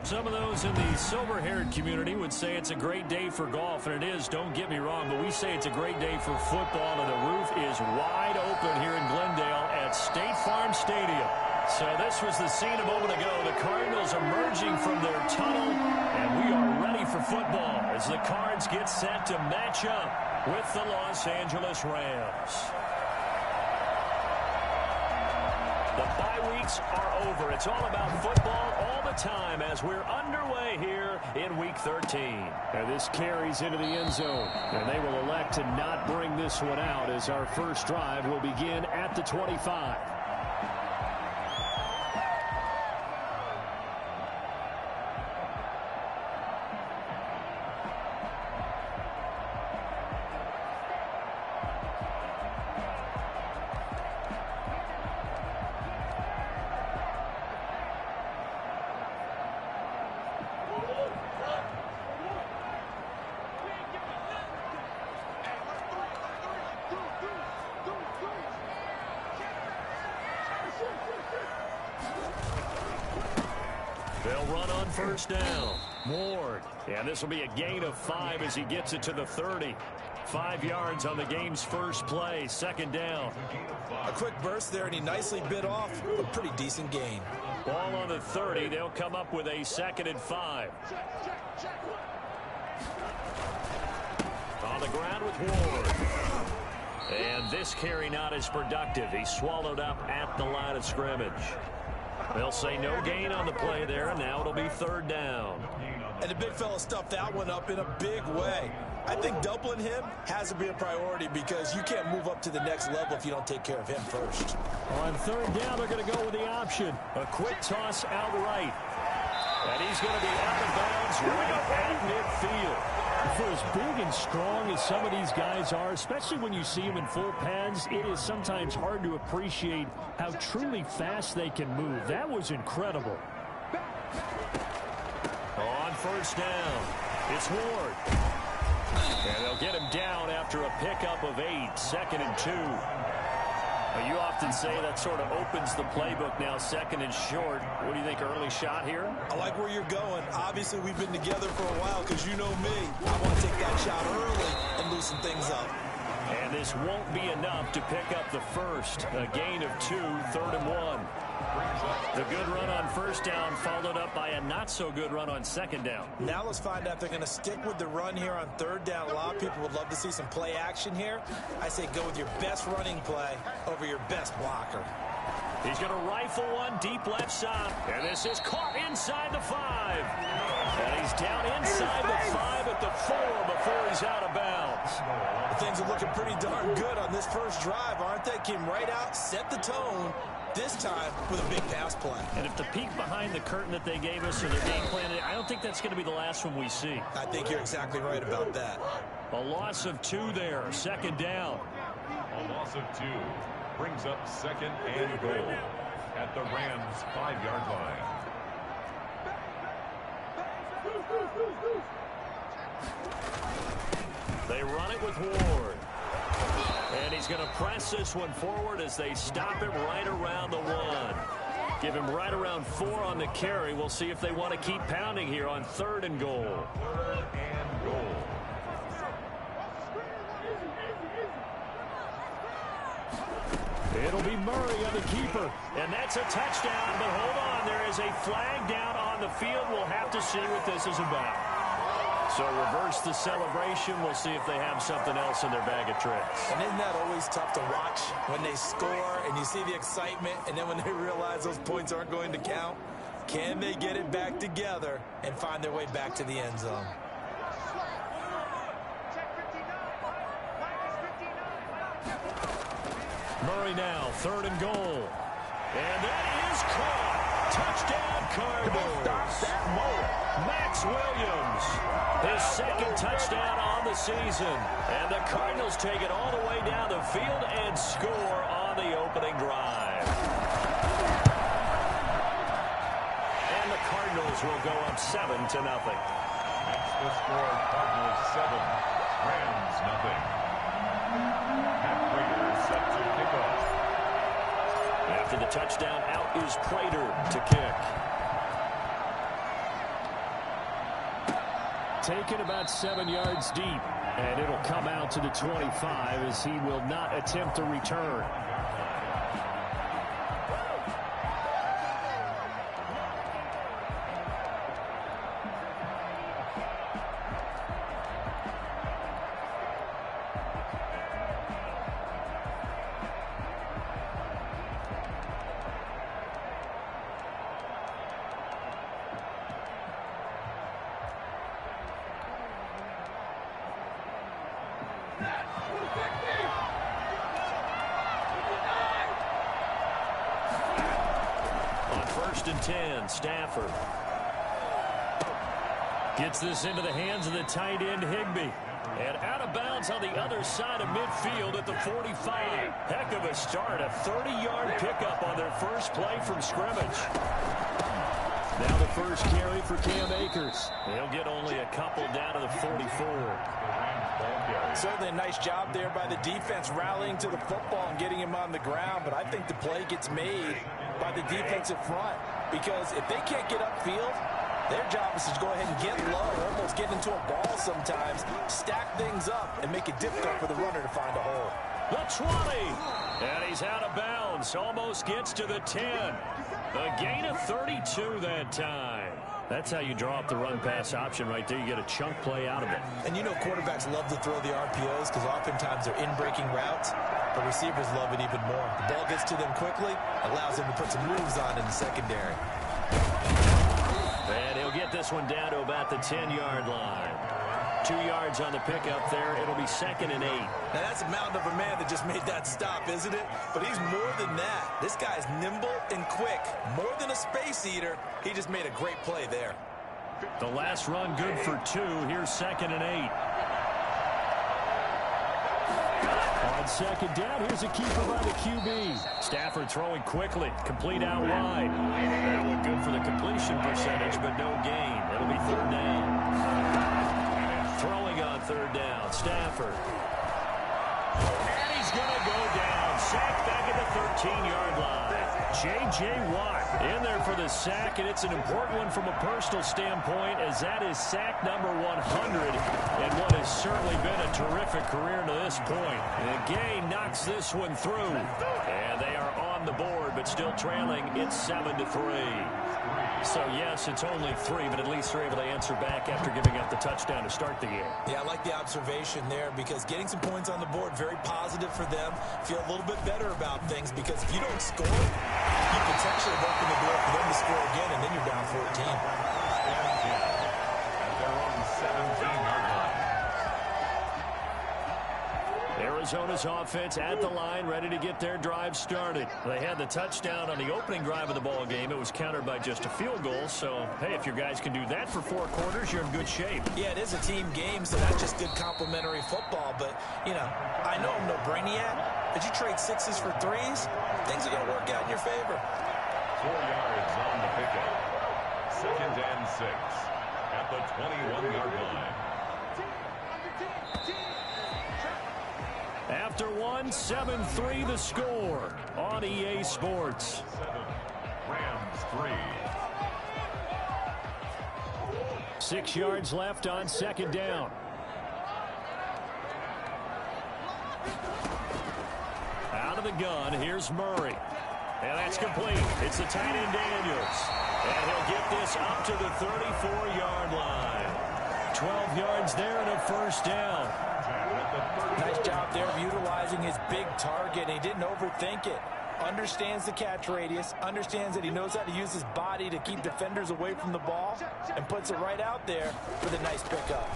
Some of those in the silver-haired community would say it's a great day for golf, and it is, don't get me wrong, but we say it's a great day for football, and the roof is wide open here in Glendale at State Farm Stadium. So this was the scene a moment ago. The Cardinals emerging from their tunnel, and we are ready for football as the Cards get set to match up with the Los Angeles Rams. The bye weeks are over. It's all about football all the time as we're underway here in Week 13. And this carries into the end zone. And they will elect to not bring this one out as our first drive will begin at the 25. They'll run on first down. Ward. And this will be a gain of 5 as he gets it to the 30. 5 yards on the game's first play. Second down. A quick burst there, and he nicely bit off a pretty decent gain. Ball on the 30. They'll come up with a 2nd and 5. On the ground with Ward. And this carry not as productive. He's swallowed up at the line of scrimmage. They'll say no gain on the play there, and now it'll be 3rd down. And the big fella stuffed that one up in a big way. I think doubling him has to be a priority because you can't move up to the next level if you don't take care of him first. On 3rd down, they're going to go with the option. A quick toss out right. And he's going to be out of bounds right at midfield. For as big and strong as some of these guys are, especially when you see them in full pads, it is sometimes hard to appreciate how truly fast they can move. That was incredible. On first down, it's Ward. And they'll get him down after a pickup of 8, 2nd and 2. You often say that sort of opens the playbook now, 2nd and short. What do you think, early shot here? I like where you're going. Obviously, we've been together for a while because you know me. I want to take that shot early and loosen things up. And this won't be enough to pick up the first. A gain of 2, 3rd and 1. The good run on first down followed up by a not-so-good run on 2nd down. Now let's find out if they're going to stick with the run here on 3rd down. A lot of people would love to see some play action here. I say go with your best running play over your best blocker. He's going to rifle one deep left side. And this is caught inside the 5. And he's down inside the 5 at the 4 before he's out of bounds. Things are looking pretty darn good on this first drive, aren't they? Came right out, set the tone, this time with a big pass play. And if the peek behind the curtain that they gave us or their game plan, I don't think that's going to be the last one we see. I think you're exactly right about that. A loss of 2 there, 2nd down. A loss of 2 brings up 2nd and goal at the Rams' 5-yard line. They run it with Ward. And he's going to press this one forward as they stop him right around the 1. Give him right around 4 on the carry. We'll see if they want to keep pounding here on 3rd and goal. 3rd and goal. It'll be Murray on the keeper. And that's a touchdown, but hold on. There is a flag down on the field. We'll have to see what this is about. So reverse the celebration. We'll see if they have something else in their bag of tricks. And isn't that always tough to watch when they score and you see the excitement and then when they realize those points aren't going to count? Can they get it back together and find their way back to the end zone? Murray now, 3rd and goal. And that is caught. Touchdown, Cardinals. Max Williams, his 2nd touchdown on the season. And the Cardinals take it all the way down the field and score on the opening drive. And the Cardinals will go up 7-0. That's the score. Cardinals 7, Rams nothing. Matt Prater set to kick off. After the touchdown, out is Prater to kick. taken about 7 yards deep. And it'll come out to the 25 as he will not attempt to return. First and 10, Stafford. Gets this into the hands of the tight end, Higbee. And out of bounds on the other side of midfield at the 45. Heck of a start, a 30-yard pickup on their first play from scrimmage. Now the first carry for Cam Akers. He'll get only a couple down to the 44. Certainly a nice job there by the defense rallying to the football and getting him on the ground, but I think the play gets made by the defensive front, because if they can't get upfield, their job is to go ahead and get low, almost get into a ball sometimes, stack things up, and make it difficult for the runner to find a hole. The 20, and he's out of bounds, almost gets to the 10. A gain of 32 that time. That's how you draw up the run-pass option right there. You get a chunk play out of it. And you know quarterbacks love to throw the RPOs because oftentimes they're in-breaking routes, but receivers love it even more. The ball gets to them quickly, allows them to put some moves on in the secondary. And he'll get this one down to about the 10-yard line. 2 yards on the pickup there. It'll be 2nd and 8. Now, that's a mountain of a man that just made that stop, isn't it? But he's more than that. This guy's nimble and quick. More than a space eater. He just made a great play there. The last run good for 2. Here's 2nd and 8. On second down, here's a keeper by the QB. Stafford throwing quickly. Complete out wide. That one good for the completion percentage, but no gain. It'll be 3rd down. Throwing on 3rd down. Stafford. And he's going to go down. Sacked back at the 13-yard line. J.J. Watt in there for the sack, and it's an important one from a personal standpoint, as that is sack number 100 in what has certainly been a terrific career to this point. And Gay knocks this one through, and they are on the board, but still trailing. It's 7-3. So, yes, it's only 3, but at least they're able to answer back after giving up the touchdown to start the game. Yeah, I like the observation there, because getting some points on the board, very positive for them. Feel a little bit better about things, because if you don't score, you potentially have opened the door for them to score again, and then you're down 14. At their own 17-yard line. Arizona's offense at the line, ready to get their drive started. They had the touchdown on the opening drive of the ball game. It was countered by just a field goal. So, hey, if your guys can do that for 4 quarters, you're in good shape. Yeah, it is a team game, so that's just good complementary football. But, you know, I know I'm no brainiac, but you trade 6s for 3s, things are going to work out in your favor. 4 yards on the pickup. 2nd and 6 at the 21-yard line. After 1, 7-3 the score on EA Sports. 7, Rams 3. 6 yards left on 2nd down. Out of the gun, here's Murray. And that's complete. It's the tight end Daniels. And he'll get this up to the 34-yard line. 12 yards there and a 1st down. Nice job there of utilizing his big target. He didn't overthink it. Understands the catch radius, understands that he knows how to use his body to keep defenders away from the ball, and puts it right out there with a nice pickup.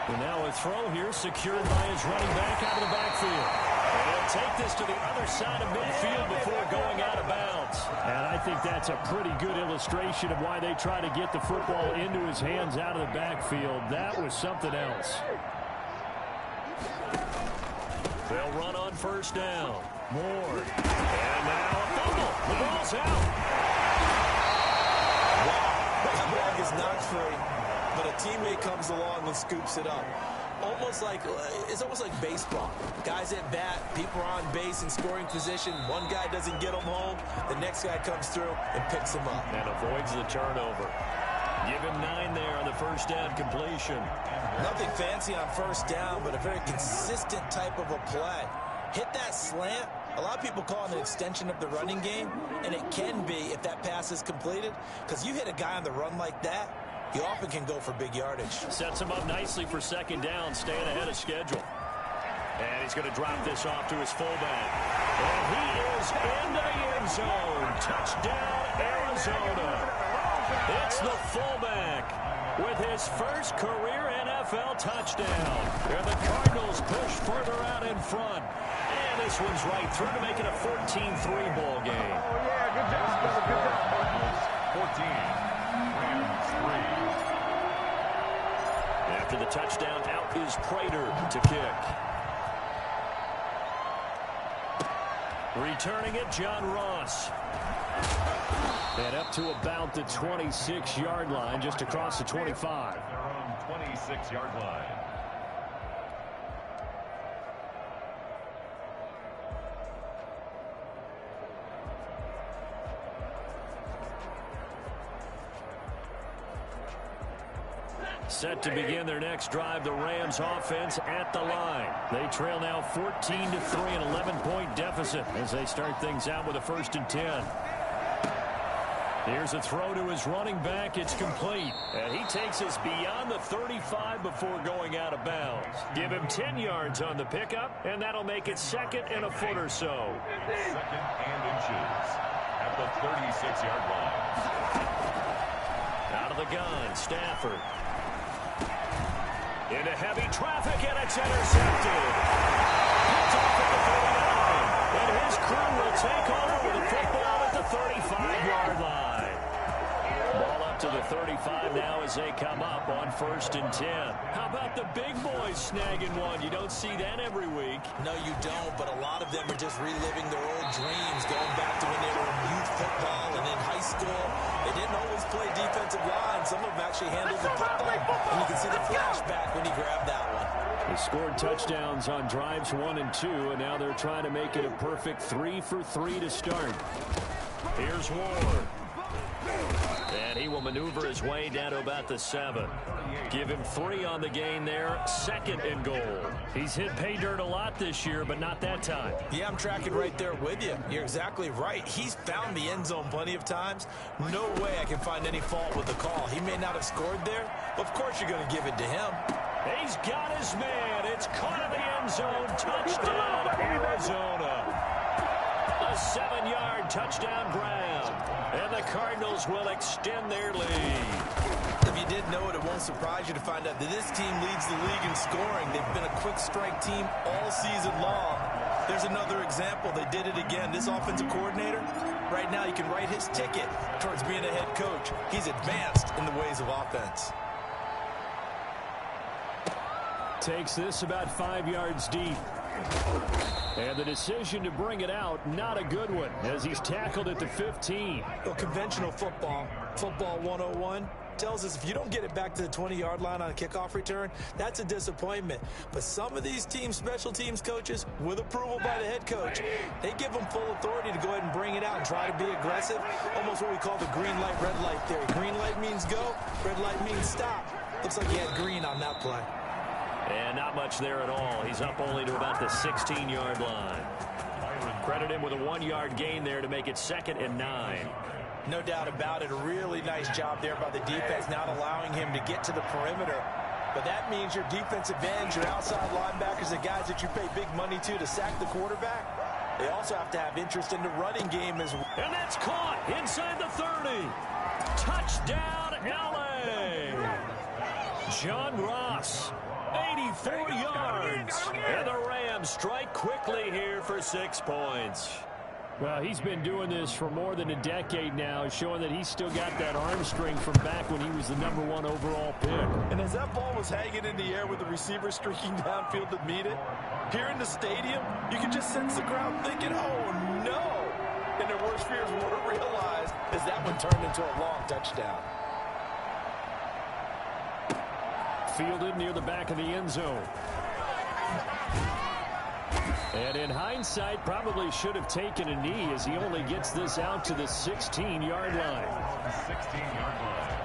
And now a throw here secured by his running back out of the backfield. And he'll take this to the other side of midfield before going out of bounds. And I think that's a pretty good illustration of why they try to get the football into his hands out of the backfield. That was something else. They'll run on 1st down. Moore. And now a fumble. The ball's out. Wow. That ball is not free, but a teammate comes along and scoops it up. It's almost like baseball. Guys at bat, people are on base in scoring position. One guy doesn't get them home. The next guy comes through and picks them up. And avoids the turnover. Give him 9 there on the first down completion. Nothing fancy on first down, but a very consistent type of a play. Hit that slant. A lot of people call it an extension of the running game, and it can be if that pass is completed, because you hit a guy on the run like that, you often can go for big yardage. Sets him up nicely for second down, staying ahead of schedule. And he's going to drop this off to his fullback. And he is into the end zone. Touchdown, Arizona. It's the fullback with his first career NFL touchdown. And the Cardinals push further out in front. And this one's right through to make it a 14-3 ball game. Oh, yeah, good job, brother, good job. Cardinals 14, Rams 3. After the touchdown, out is Prater to kick. Returning it, John Ross. And up to about the 26-yard line, just across the 25. Their own 26-yard line. Set to begin their next drive, the Rams offense at the line. They trail now 14-3, an 11-point deficit as they start things out with a 1st and 10. Here's a throw to his running back. It's complete. And he takes us beyond the 35 before going out of bounds. Give him 10 yards on the pickup, and that'll make it 2nd and a foot or so. 2nd and inches at the 36-yard line. Out of the gun, Stafford. Into heavy traffic, and it's intercepted. It's off at the 39. And his crew will take over with a football at the 35-yard line. Ball up to the 35 now as they come up on 1st and 10. How about the big boys snagging one? You don't see that every week. No, you don't, but a lot of them are just reliving their old dreams, going back to when they were in youth football and in high school. They didn't always play defensive line. Some of them actually handled the football, and you can see the flashback when he grabbed that one. They scored touchdowns on drives 1 and 2, and now they're trying to make it a perfect 3 for 3 to start. Here's Ward. And he will maneuver his way down to about the 7. Give him 3 on the gain there. 2nd and goal. He's hit pay dirt a lot this year, but not that time. Yeah, I'm tracking right there with you. You're exactly right. He's found the end zone plenty of times. No way I can find any fault with the call. He may not have scored there, but of course you're going to give it to him. He's got his man. It's caught in the end zone. Touchdown, Arizona. A 7-yard touchdown grab. And the Cardinals will extend their lead. If you didn't know it, it won't surprise you to find out that this team leads the league in scoring. They've been a quick strike team all season long. There's another example. They did it again. This offensive coordinator, right now, you can write his ticket towards being a head coach. He's advanced in the ways of offense. Takes this about 5 yards deep. And the decision to bring it out, not a good one, as he's tackled at the 15. Well, conventional football 101, tells us if you don't get it back to the 20-yard line on a kickoff return, that's a disappointment. But some of these teams, special teams coaches, with approval by the head coach, they give them full authority to go ahead and bring it out and try to be aggressive. Almost what we call the green light, red light theory. Green light means go, red light means stop. Looks like he had green on that play. And not much there at all. He's up only to about the 16-yard line. Credit him with a 1-yard gain there to make it 2nd and 9. No doubt about it. A really nice job there by the defense, not allowing him to get to the perimeter. But that means your defensive ends, your outside linebackers, the guys that you pay big money to sack the quarterback, they also have to have interest in the running game as well. And that's caught inside the 30. Touchdown, L.A. John Ross. 84 yards. And the Rams strike quickly here for 6 points. Well, he's been doing this for more than a decade now, showing that he's still got that arm strength from back when he was the #1 overall pick. And as that ball was hanging in the air with the receiver streaking downfield to meet it, here in the stadium, you can just sense the crowd thinking, oh, no. And their worst fears weren't realized as that one turned into a long touchdown. fielded near the back of the end zone. And in hindsight, probably should have taken a knee as he only gets this out to the 16-yard line. 16-yard line.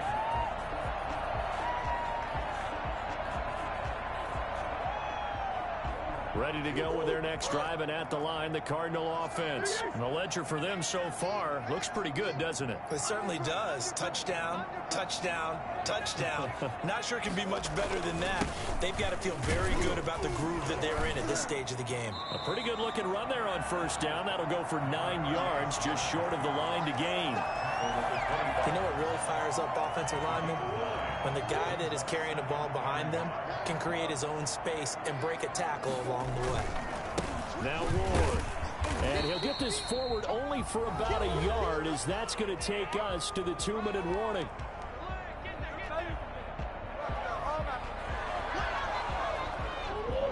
Ready to go with their next drive, and at the line, the Cardinal offense. And the ledger for them so far looks pretty good, doesn't it? It certainly does. Touchdown, touchdown, touchdown. Not sure it can be much better than that. They've got to feel very good about the groove that they're in at this stage of the game. A pretty good looking run there on first down. That'll go for 9 yards, just short of the line to gain. You know what really fires up offensive linemen? When the guy that is carrying the ball behind them can create his own space and break a tackle along the way. Now Ward. And he'll get this forward only for about a yard, as that's going to take us to the 2-minute warning.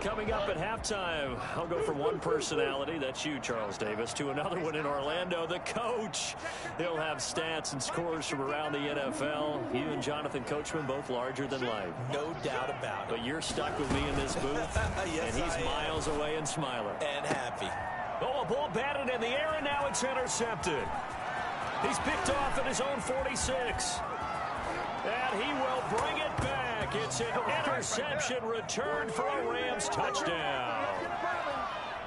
Coming up at halftime, I'll go from one personality, that's you, Charles Davis, to another one in Orlando, the coach. He'll have stats and scores from around the NFL. You and Jonathan Coachman, both larger than life. No doubt about it. But you're stuck with me in this booth, yes, and he's miles away and smiling. And happy. Oh, a ball batted in the air, and now it's intercepted. He's picked off at his own 46. And he will bring it back. It's an interception returned for a Rams touchdown.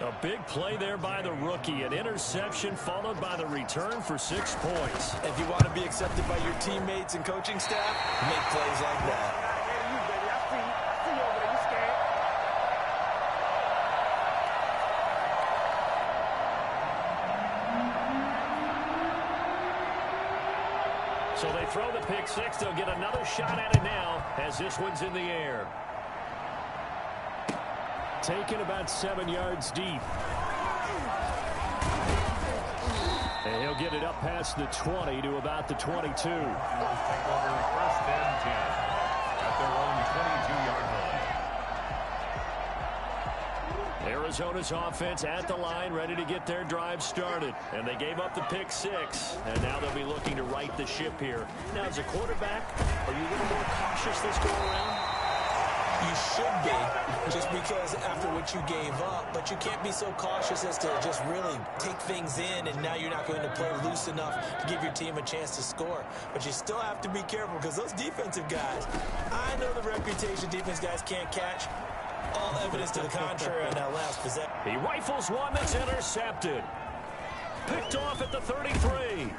A big play there by the rookie. An interception followed by the return for 6 points. If you want to be accepted by your teammates and coaching staff, make plays like that. So they throw the pick six. They'll get another shot at it now as this one's in the air. Taken about 7 yards deep. And he'll get it up past the 20 to about the 22. Take over 1st and 10 at their own 22-yard line. Arizona's offense at the line, ready to get their drive started. And they gave up the pick six, and now they'll be looking to right the ship here. Now, as a quarterback, are you a little more cautious this go around? You should be, just because after what you gave up, but you can't be so cautious as to just really take things in, and now you're not going to play loose enough to give your team a chance to score. But you still have to be careful, because those defensive guys, I know the reputation defense guys can't catch. All evidence to the contrary on that last possession. He rifles one that's intercepted. Picked off at the 33.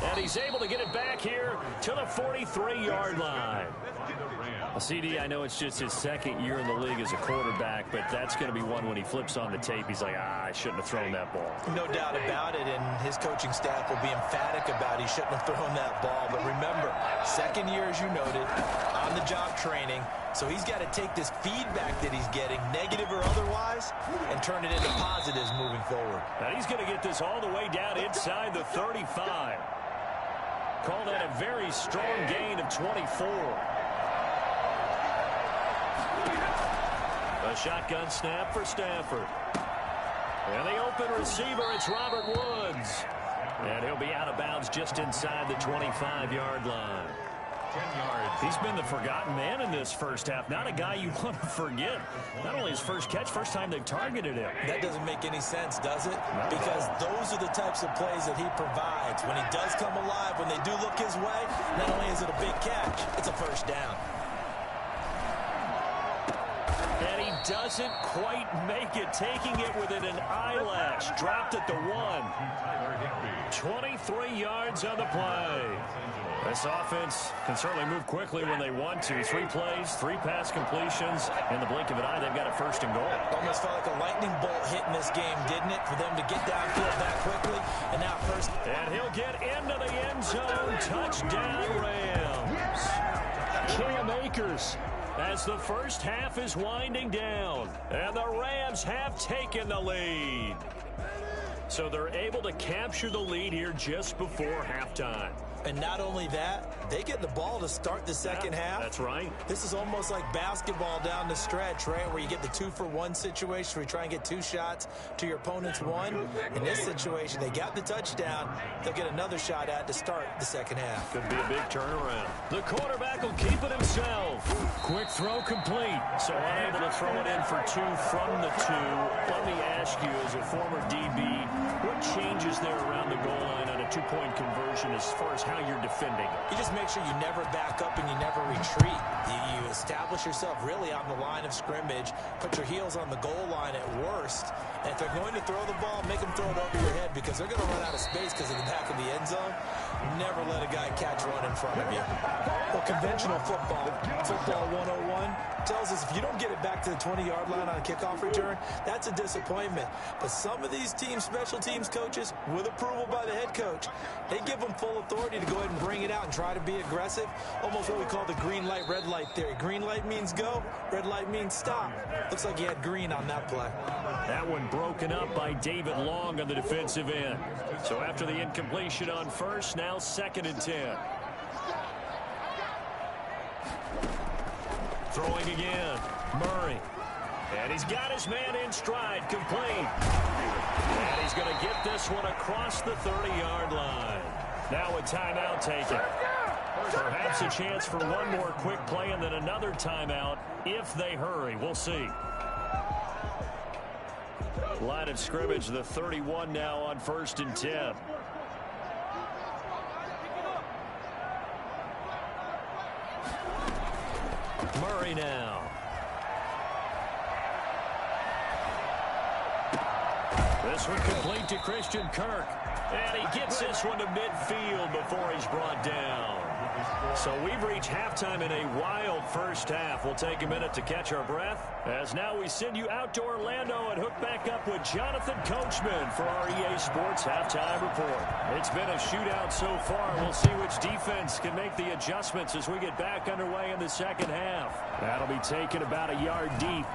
And he's able to get it back here to the 43-yard line. CD, I know it's just his second year in the league as a quarterback, but that's going to be one when he flips on the tape. He's like, I shouldn't have thrown that ball. No doubt about it, and his coaching staff will be emphatic about he shouldn't have thrown that ball. But remember, second year, as you noted, on-the-job training. So he's got to take this feedback that he's getting, negative or otherwise, and turn it into positives moving forward. And he's going to get this all the way down inside the 35. Call that a very strong gain of 24. A shotgun snap for Stafford. And the open receiver, it's Robert Woods. And he'll be out of bounds just inside the 25-yard line. 10 yards. He's been the forgotten man in this first half. Not a guy you want to forget. Not only his first catch, first time they've targeted him. That doesn't make any sense, does it? Because those are the types of plays that he provides. When he does come alive, when they do look his way, not only is it a big catch, it's a first down. And he doesn't quite make it, taking it within an eyelash. Dropped at the 1. 23 yards on the play. This offense can certainly move quickly when they want to. 3 plays, 3 pass completions. In the blink of an eye, they've got a first and goal. Almost felt like a lightning bolt hitting this game, didn't it? For them to get downfield that quickly. And now first. And he'll get into the end zone. Touchdown, Rams. Cam Akers. As the first half is winding down. And the Rams have taken the lead. So they're able to capture the lead here just before halftime. And not only that, they get the ball to start the second half. That's right. This is almost like basketball down the stretch, right, where you get the 2-for-1 situation where you try and get 2 shots to your opponent's 1. In this situation, they got the touchdown. They'll get another shot at to start the second half. Could be a big turnaround. The quarterback will keep it himself. Quick throw complete. So unable to throw it in for 2 from the 2. Let me ask you, as a former DB, what changes there around the goal line on a 2-point conversion as far as how you're defending? You just make sure you never back up and you never retreat. You establish yourself really on the line of scrimmage, put your heels on the goal line at worst, and if they're going to throw the ball, make them throw it over your head because they're going to run out of space because of the back of the end zone. Never let a guy catch one in front of you. Well, conventional football 101, tells us if you don't get it back to the 20-yard line on a kickoff return, that's a disappointment. But some of these teams, special teams coaches, with approval by the head coach, they give them full authority to go ahead and bring it out and try to be aggressive. Almost what we call the green light, red light theory. Green light means go, red light means stop. Looks like you had green on that play. That one broken up by David Long on the defensive end. So after the incompletion on first, now 2nd and 10. Throwing again. Murray. And he's got his man in stride. Complete. And he's going to get this one across the 30-yard line. Now a timeout taken. Perhaps a chance for one more quick play and then another timeout if they hurry. We'll see. Line of scrimmage, the 31 now on 1st and 10. Murray now. This one complete to Christian Kirk. And he gets this one to midfield before he's brought down. So we've reached halftime in a wild first half. We'll take a minute to catch our breath, as now we send you out to Orlando and hook back up with Jonathan Coachman for our EA Sports Halftime Report. It's been a shootout so far. We'll see which defense can make the adjustments as we get back underway in the second half. That'll be taken about a yard deep.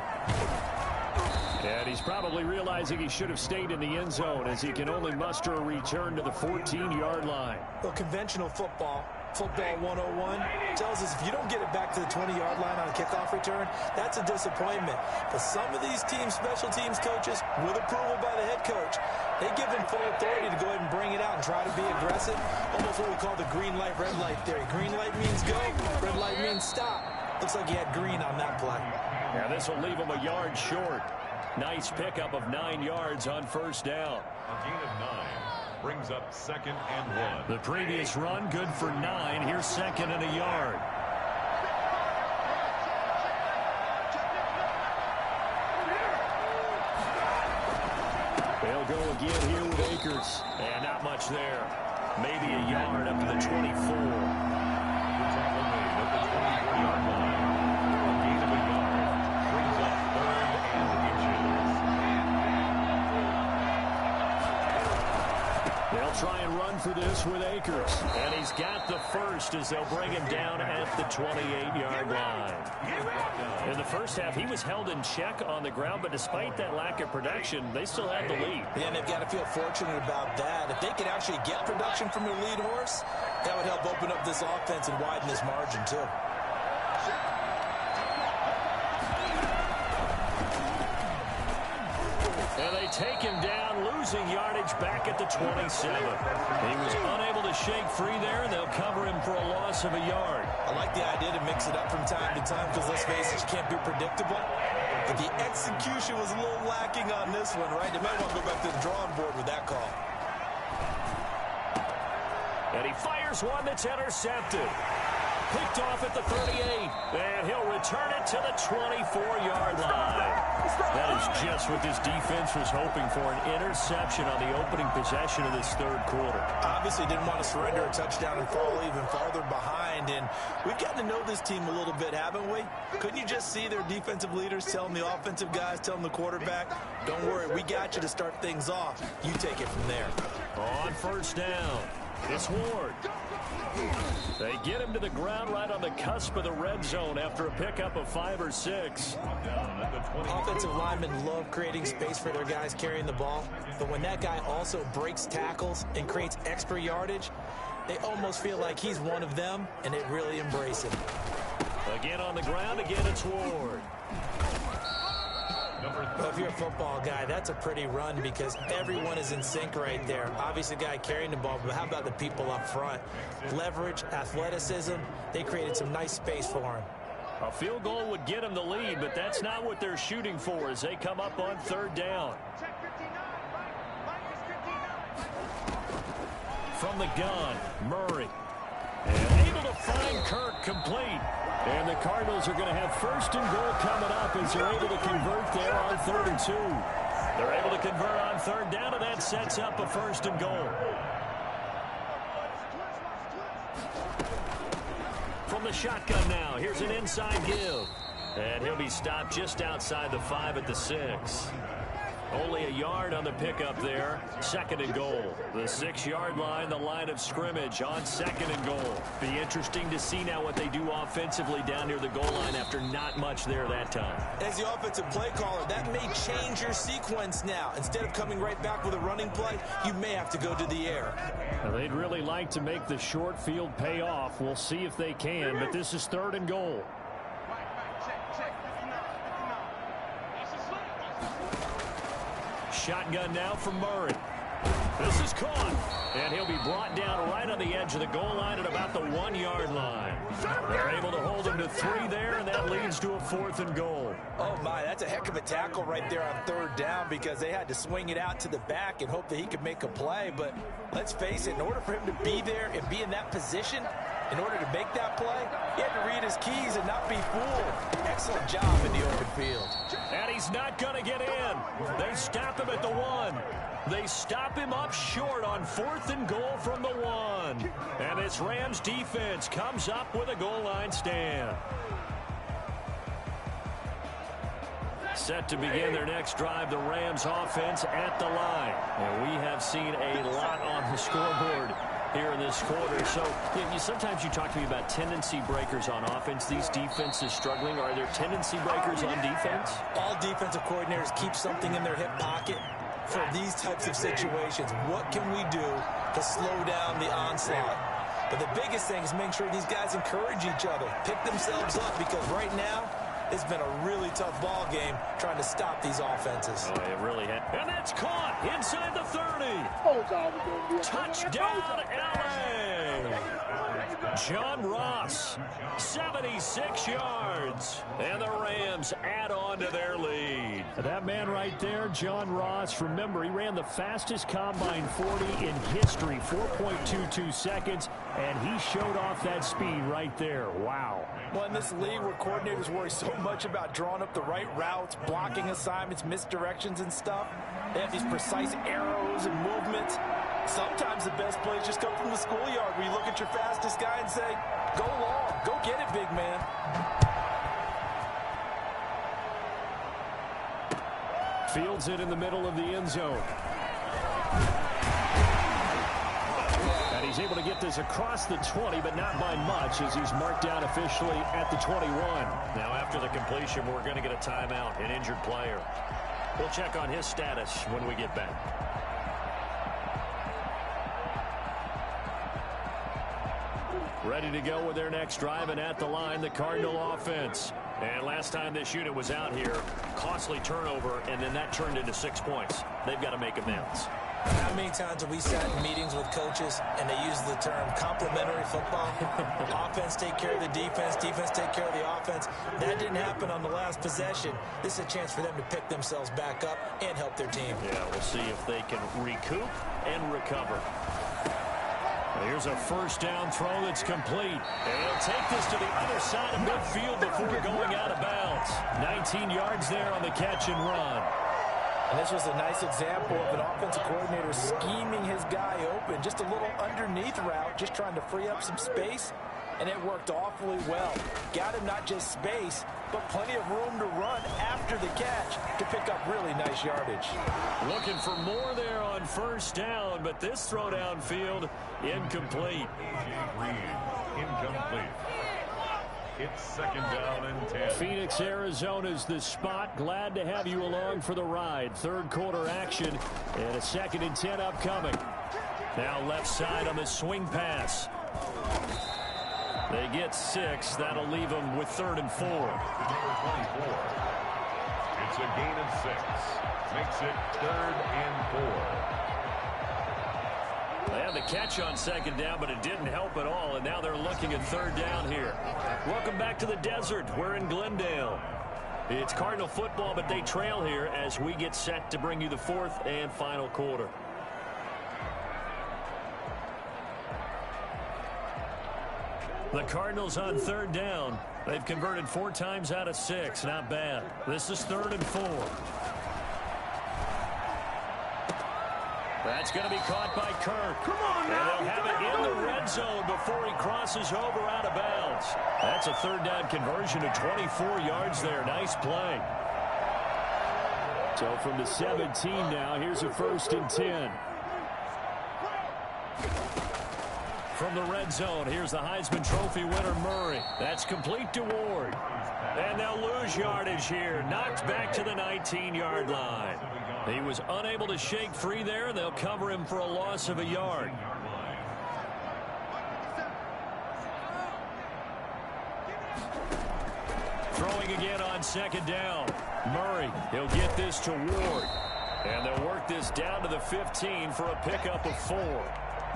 And he's probably realizing he should have stayed in the end zone as he can only muster a return to the 14-yard line. Well, conventional football 101, tells us if you don't get it back to the 20-yard line on a kickoff return, that's a disappointment. But some of these teams, special teams coaches, with approval by the head coach, they give them full authority to go ahead and bring it out and try to be aggressive. Almost what we call the green light, red light theory. Green light means go, red light means stop. Looks like he had green on that play. Yeah, this will leave him a yard short. Nice pickup of 9 yards on first down. A gain of 9 brings up 2nd and 1. The previous run good for 9. Here's 2nd and a yard. They'll go again here with Akers. And not much there. Maybe a yard up to the 24. Tackle made at the 24-yard line. A gain of a yard brings up 3rd and inches. They'll try and run for this with Akers. And he's got the first as they'll bring him down at the 28-yard line. In the first half, he was held in check on the ground, but despite that lack of production, they still had the lead. Yeah, and they've got to feel fortunate about that. If they could actually get production from their lead horse, that would help open up this offense and widen this margin, too. And they take him down, losing yardage back at the 27. He was unable to shake free there, and they'll cover him for a loss of a yard. I like the idea to mix it up from time to time because, let's face it, you can't be predictable. But the execution was a little lacking on this one, right? They might want to go back to the drawing board with that call. And he fires one that's intercepted. Picked off at the 38, and he'll return it to the 24-yard line. That is just what this defense was hoping for, an interception on the opening possession of this third quarter. Obviously didn't want to surrender a touchdown and fall even farther behind, and we've gotten to know this team a little bit, haven't we? Couldn't you just see their defensive leaders telling the offensive guys, telling the quarterback, don't worry, we got you to start things off. You take it from there. On first down, it's Ward. They get him to the ground right on the cusp of the red zone after a pickup of 5 or 6. Offensive linemen love creating space for their guys carrying the ball, but when that guy also breaks tackles and creates extra yardage, they almost feel like he's one of them, and they really embrace him. Again on the ground, again it's Ward. Well, if you're a football guy, that's a pretty run because everyone is in sync right there. Obviously, the guy carrying the ball, but how about the people up front? Leverage, athleticism, they created some nice space for him. A field goal would get them the lead, but that's not what they're shooting for as they come up on third down. From the gun, Murray. And able to find Kirk complete. And the Cardinals are going to have first and goal coming up as they're able to convert there on 3rd and 2. They're able to convert on third down, and that sets up a first and goal. From the shotgun now, here's an inside give. And he'll be stopped just outside the 5 at the 6. Only a yard on the pickup there. 2nd and goal. The 6-yard line, the line of scrimmage on 2nd and goal. Be interesting to see now what they do offensively down near the goal line after not much there that time. As the offensive play caller, that may change your sequence now. Instead of coming right back with a running play, you may have to go to the air. Now, they'd really like to make the short field pay off. We'll see if they can, but this is 3rd and goal. Shotgun now from Murray. This is caught, and he'll be brought down right on the edge of the goal line at about the 1-yard line. They're able to hold him to 3 there, and that leads to a 4th and goal. Oh, my, that's a heck of a tackle right there on 3rd down because they had to swing it out to the back and hope that he could make a play. But let's face it, in order for him to be there and be in that position, in order to make that play, he had to read his keys and not be fooled. Excellent job in the open field. And he's not going to get in. They stop him at the 1. They stop him up short on 4th and goal from the 1. And this Rams defense comes up with a goal line stand. Set to begin their next drive, the Rams offense at the line. And we have seen a lot on the scoreboard here in this quarter. So sometimes you talk to me about tendency breakers on offense. These defenses struggling. Are there tendency breakers on defense? All defensive coordinators keep something in their hip pocket for these types of situations. What can we do to slow down the onslaught? But the biggest thing is make sure these guys encourage each other, pick themselves up, because right now it's been a really tough ball game trying to stop these offenses. Oh, it really had. And that's caught inside the 30. Touchdown, LA. John Ross, 76 yards. And the Rams add on to their lead. That man right there, John Ross, remember, he ran the fastest combine 40 in history, 4.22 seconds, and he showed off that speed right there. Wow. Well, in this league where coordinators worry so much about drawing up the right routes, blocking assignments, misdirections and stuff, they have these precise arrows and movements. Sometimes the best plays just come from the schoolyard where you look at your fastest guy and say, go long, go get it, big man. Fields it in the middle of the end zone. And he's able to get this across the 20, but not by much as he's marked down officially at the 21. Now after the completion, we're going to get a timeout, an injured player. We'll check on his status when we get back. Ready to go with their next drive, and at the line, the Cardinal offense. And last time this unit was out here, costly turnover, and then that turned into 6 points. They've got to make amends. How many times have we sat in meetings with coaches and they use the term complementary football? Offense take care of the defense, defense take care of the offense. That didn't happen on the last possession. This is a chance for them to pick themselves back up and help their team. Yeah, we'll see if they can recoup and recover. Here's a first down throw that's complete. And he'll take this to the other side of midfield before going out of bounds. 19 yards there on the catch and run. And this was a nice example of an offensive coordinator scheming his guy open. Just a little underneath route, just trying to free up some space. And it worked awfully well. Got him not just space, but plenty of room to run after the catch to pick up really nice yardage. Looking for more there on first down, but this throw downfield, incomplete. Incomplete. It's second down and 10. Phoenix, Arizona's the spot. Glad to have you along for the ride. Third quarter action and a 2nd and 10 upcoming. Now left side on the swing pass. They get 6. That'll leave them with 3rd and 4. Number 24. It's a gain of 6. Makes it 3rd and 4. They had the catch on 2nd down, but it didn't help at all, and now they're looking at 3rd down here. Welcome back to the desert. We're in Glendale. It's Cardinal football, but they trail here as we get set to bring you the 4th and final quarter. The Cardinals on 3rd down. They've converted 4 times out of 6. Not bad. This is 3rd and 4. That's going to be caught by Kirk. Come on now. And they'll have it in the red zone before he crosses over out of bounds. That's a 3rd down conversion of 24 yards there. Nice play. So from the 17 now, here's a 1st and 10. From the red zone, here's the Heisman Trophy winner, Murray. That's complete to Ward. And they'll lose yardage here. Knocked back to the 19-yard line. He was unable to shake free there, and they'll cover him for a loss of a yard. Throwing again on 2nd down. Murray, he'll get this to Ward. And they'll work this down to the 15 for a pickup of 4.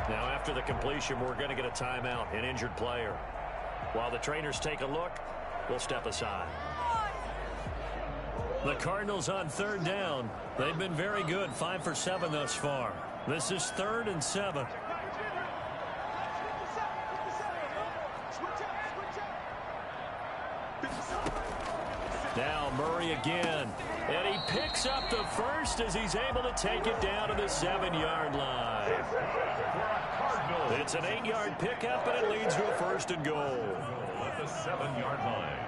Now, after the completion, we're going to get a timeout, an injured player. While the trainers take a look, we'll step aside. The Cardinals on 3rd down. They've been very good, 5 for 7 thus far. This is 3rd and 7. Now Murray again. And he picks up the 1st as he's able to take it down to the 7-yard line. It's an 8-yard pickup, and it leads to a 1st and goal. At the 7-yard line.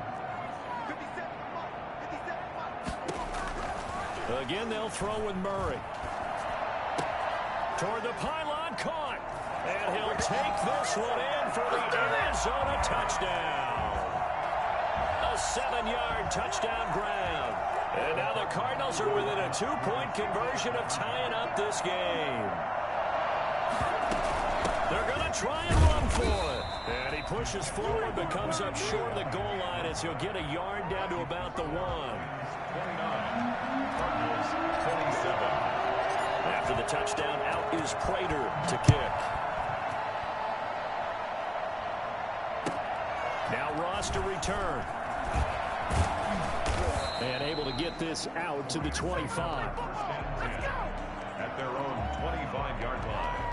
Again, they'll throw with Murray. Toward the pylon, caught. And he'll take this one in for the Arizona touchdown. A 7-yard touchdown grab. And now the Cardinals are within a 2-point conversion of tying up this game. They're going to try and run for it. And he pushes forward but comes up short of the goal line as he'll get a yard down to about the 1. 29. Cardinals 27. After the touchdown, out is Prater to kick. Now Ross to return. And able to get this out to the 25. At their own 25-yard line.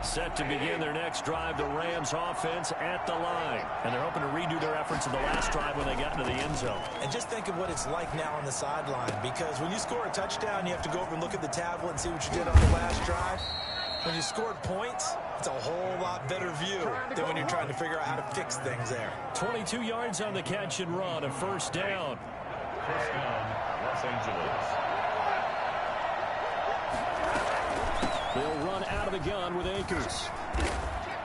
Set to begin their next drive, the Rams offense at the line. And they're hoping to redo their efforts in the last drive when they got into the end zone. And just think of what it's like now on the sideline, because when you score a touchdown, you have to go over and look at the tablet and see what you did on the last drive. When you scored points, it's a whole lot better view than when you're trying to figure out how to fix things there. 22 yards on the catch and run, a 1st down. 1st down, Los Angeles. They'll run out of the gun with Akers.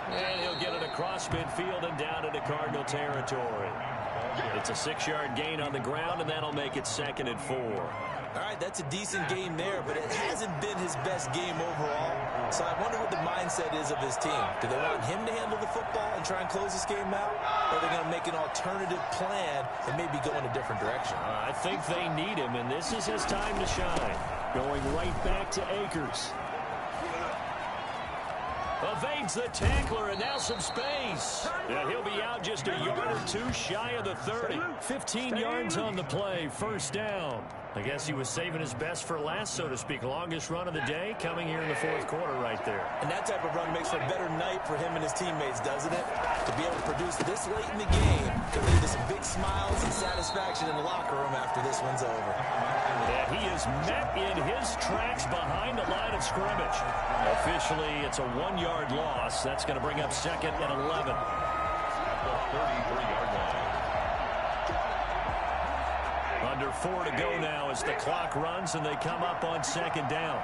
And he'll get it across midfield and down into Cardinal territory. It's a 6-yard gain on the ground, and that'll make it 2nd and 4. All right, that's a decent game there, but it hasn't been his best game overall. So I wonder what the mindset is of his team. Do they want him to handle the football and try and close this game out? Or are they going to make an alternative plan and maybe go in a different direction? I think they need him, and this is his time to shine. Going right back to Akers. Evades the tackler, and now some space. And he'll be out just a yard or 2 shy of the 30. 15 yards on the play, 1st down. I guess he was saving his best for last, so to speak. Longest run of the day coming here in the 4th quarter right there. And that type of run makes for a better night for him and his teammates, doesn't it? To be able to produce this late in the game can lead to some big smiles and satisfaction in the locker room after this one's over. And he is met in his tracks behind the line of scrimmage. Officially, it's a 1-yard loss. That's going to bring up 2nd and 11. At the 33-yard line. Under 4 to go now as the clock runs and they come up on 2nd down.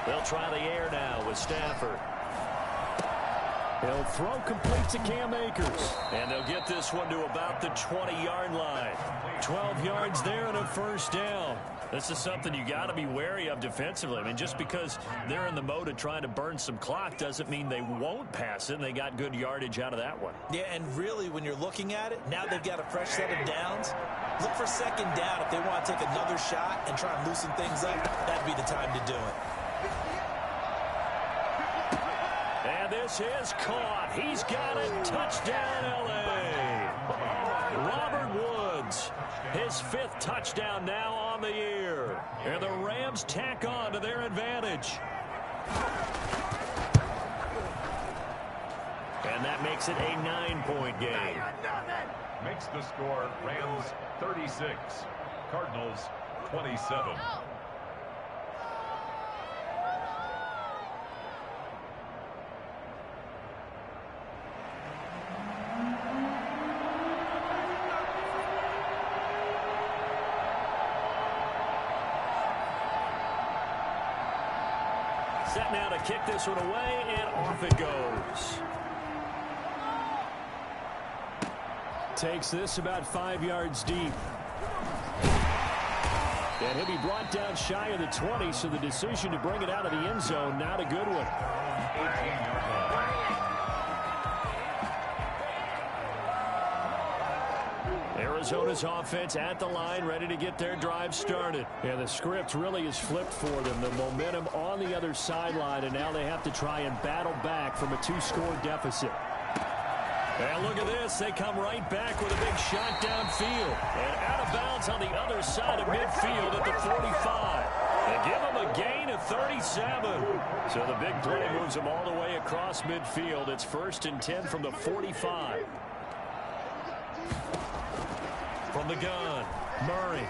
They'll try the air now with Stafford. He'll throw complete to Cam Akers. And they'll get this one to about the 20-yard line. 12 yards there and a first down. This is something you got to be wary of defensively. I mean, just because they're in the mode of trying to burn some clock doesn't mean they won't pass it. And they got good yardage out of that one. Yeah, and really, when you're looking at it, now they've got a fresh set of downs. Look for second down if they want to take another shot and try and loosen things up. That'd be the time to do it. And this is caught. He's got it. Touchdown, L.A. Robert Woods, his 5th touchdown now on the year. And the Rams tack on to their advantage. And that makes it a 9-point game. Makes the score Rams 36, Cardinals 27. Set now to kick this one away, and off it goes. Takes this about 5 yards deep. And he'll be brought down shy of the 20, so the decision to bring it out of the end zone, not a good one. 18-yard line. Arizona's offense at the line, ready to get their drive started. And the script really is flipped for them. The momentum on the other sideline, and now they have to try and battle back from a 2-score deficit. And look at this. They come right back with a big shot downfield. And out of bounds on the other side of midfield at the 45. They give them a gain of 37. So the big play moves them all the way across midfield. It's 1st and 10 from the 45. From the gun, Murray.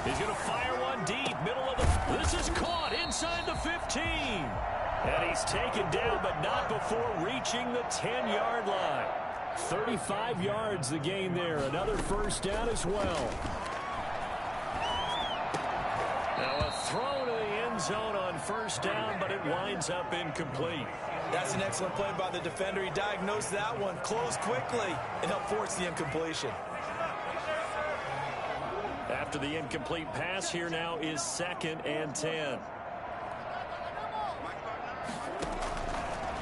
He's going to fire one deep, middle of the... This is caught inside the 15. And he's taken down, but not before reaching the 10-yard line. 35 yards the gain there. Another first down as well. Now a throw to the end zone on first down, but it winds up incomplete. That's an excellent play by the defender. He diagnosed that one, closed quickly, and helped force the incompletion. After the incomplete pass, here now is 2nd and 10.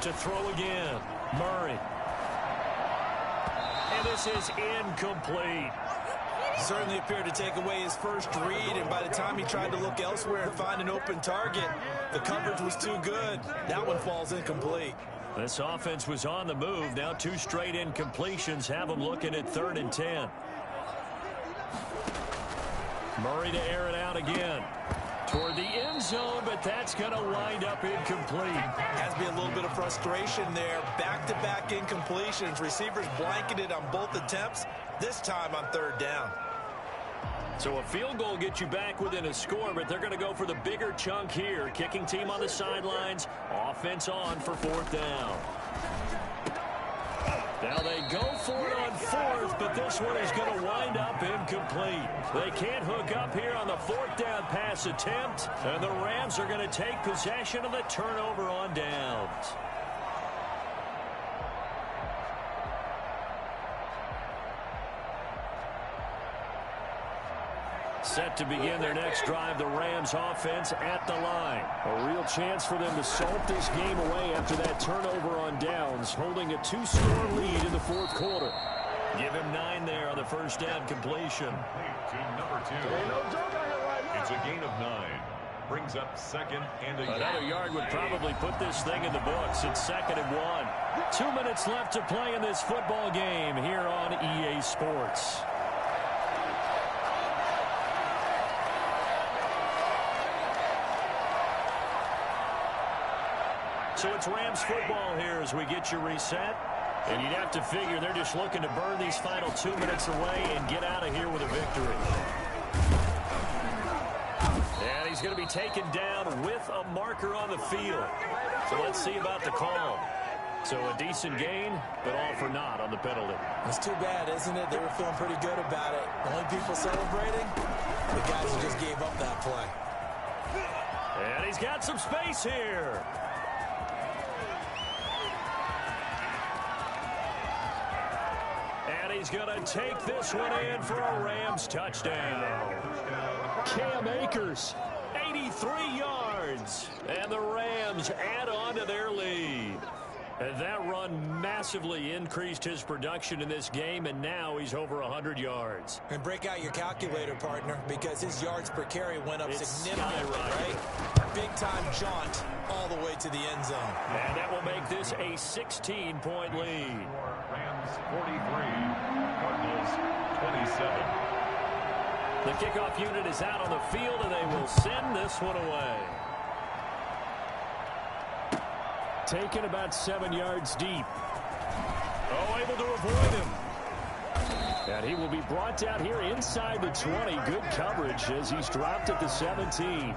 To throw again, Murray. And this is incomplete. Certainly appeared to take away his first read, and by the time he tried to look elsewhere and find an open target, the coverage was too good. That one falls incomplete. This offense was on the move. Now 2 straight incompletions have them looking at 3rd and 10. Murray to air it out again. Toward the end zone, but that's going to wind up incomplete. Has to be a little bit of frustration there. Back-to-back incompletions. Receivers blanketed on both attempts, this time on 3rd down. So a field goal gets you back within a score, but they're going to go for the bigger chunk here. Kicking team on the sidelines. Offense on for 4th down. Now they go for it on 4th, but this one is going to wind up incomplete. They can't hook up here on the 4th down pass attempt, and the Rams are going to take possession of the turnover on downs. Set to begin their next drive, the Rams offense at the line. A real chance for them to salt this game away after that turnover on downs, holding a 2-score lead in the 4th quarter. Give him 9 there on the first down completion. To number 2. It's a gain of 9. Brings up 2nd and a Another yard would probably put this thing in the books. It's 2nd and 1. 2 minutes left to play in this football game here on EA Sports. So it's Rams football here as we get you reset. And you'd have to figure they're just looking to burn these final 2 minutes away and get out of here with a victory. And he's going to be taken down with a marker on the field. So let's see about the call. So a decent gain, but all for naught on the penalty. It's too bad, isn't it? They were feeling pretty good about it. The only people celebrating, the guys who just gave up that play. And he's got some space here. he's going to take this one in for a Rams touchdown. Cam Akers, 83 yards. And the Rams add on to their lead. And that run massively increased his production in this game, and now he's over 100 yards. And break out your calculator, partner, because his yards per carry went up significantly, right? Big-time jaunt all the way to the end zone. And that will make this a 16-point lead. Rams 43, Cardinals 27. The kickoff unit is out on the field, and they will send this one away. Taken about 7 yards deep. Oh, able to avoid him. And he will be brought down here inside the 20. Good coverage as he's dropped at the 17.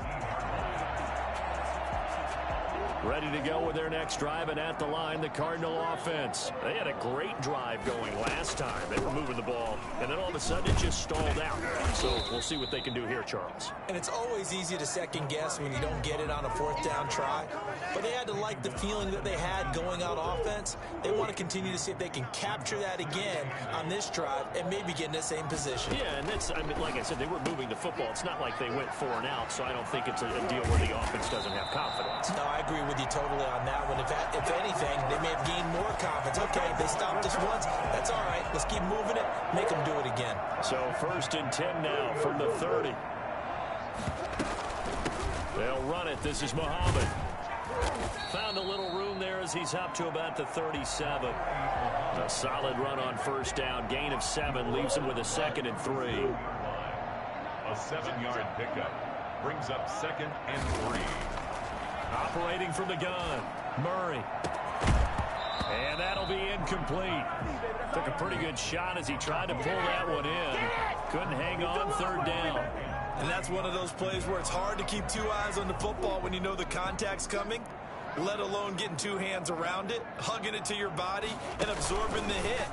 Ready to go with their next drive, and at the line, the Cardinal offense. They had a great drive going last time. They were moving the ball, and then all of a sudden it just stalled out. So we'll see what they can do here, Charles. And it's always easy to second guess when you don't get it on a fourth down try. But they had to like the feeling that they had going on offense. They want to continue to see if they can capture that again on this drive and maybe get in the same position. Yeah, and that's, I mean, like I said, they were moving the football. It's not like they went 4 and out, so I don't think it's a deal where the offense doesn't have confidence. No, I agree with you totally on that one. If anything, they may have gained more confidence. Okay, they stopped us once. That's all right. Let's keep moving it. Make them do it again. So 1st and 10 now from the 30. They'll run it. This is Muhammad. Found a little room there as he's up to about the 37. A solid run on 1st down. Gain of 7 leaves him with a 2nd and 3. A 7-yard pickup brings up 2nd and 3. Operating from the gun, Murray. And that'll be incomplete. Took a pretty good shot as he tried to pull that one in. Couldn't hang on 3rd down. And that's one of those plays where it's hard to keep 2 eyes on the football when you know the contact's coming, let alone getting 2 hands around it, hugging it to your body, and absorbing the hit.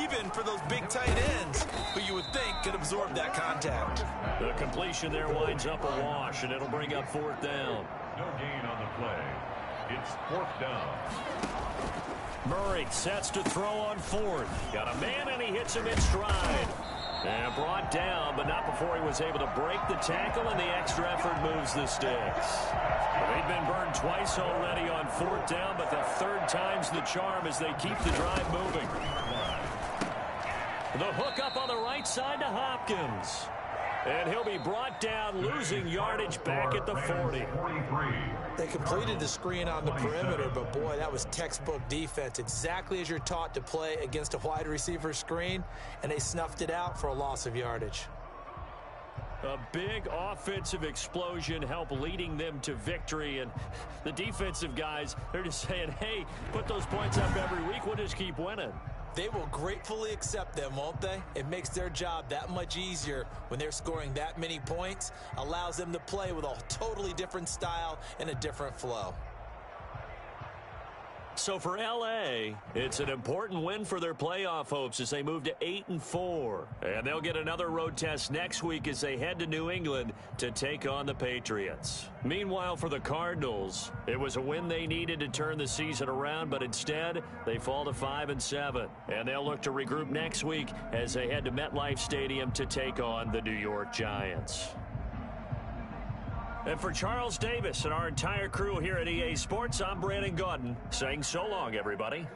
Even for those big tight ends who you would think could absorb that contact. The completion there winds up a wash, and it'll bring up 4th down. No gain on the play. It's 4th down. Murray sets to throw on 4th. Got a man, and he hits him in stride. And brought down, but not before he was able to break the tackle, and the extra effort moves the sticks. They've been burned twice already on 4th down, but the 3rd time's the charm as they keep the drive moving. The hook up on the right side to Hopkins. And he'll be brought down, losing yardage back at the 40. They completed the screen on the perimeter, but boy, that was textbook defense. Exactly as you're taught to play against a wide receiver screen, and they snuffed it out for a loss of yardage. A big offensive explosion helped leading them to victory, and the defensive guys, they're just saying, hey, put those points up every week, we'll just keep winning. They will gratefully accept them, won't they? It makes their job that much easier when they're scoring that many points, allows them to play with a totally different style and a different flow. So for L.A., it's an important win for their playoff hopes as they move to 8-4. And they'll get another road test next week as they head to New England to take on the Patriots. Meanwhile, for the Cardinals, it was a win they needed to turn the season around, but instead, they fall to 5-7. And they'll look to regroup next week as they head to MetLife Stadium to take on the New York Giants. And for Charles Davis and our entire crew here at EA Sports, I'm Brandon Gaudin saying so long, everybody.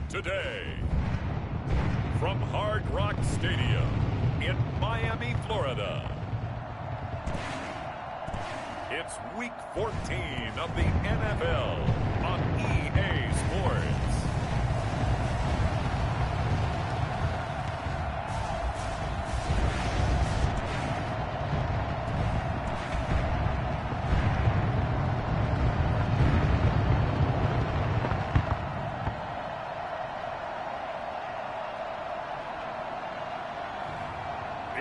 today. From Hard Rock Stadium in Miami, Florida. It's Week 14 of the NFL on EA Sports.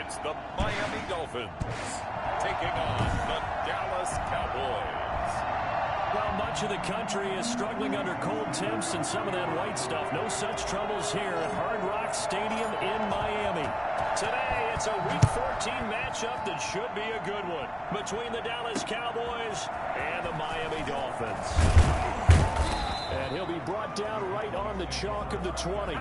It's the Miami Dolphins taking on the Dallas Cowboys. Well, much of the country is struggling under cold temps and some of that white stuff. No such troubles here at Hard Rock Stadium in Miami. Today, it's a Week 14 matchup that should be a good one between the Dallas Cowboys and the Miami Dolphins. And he'll be brought down right on the chalk of the 20.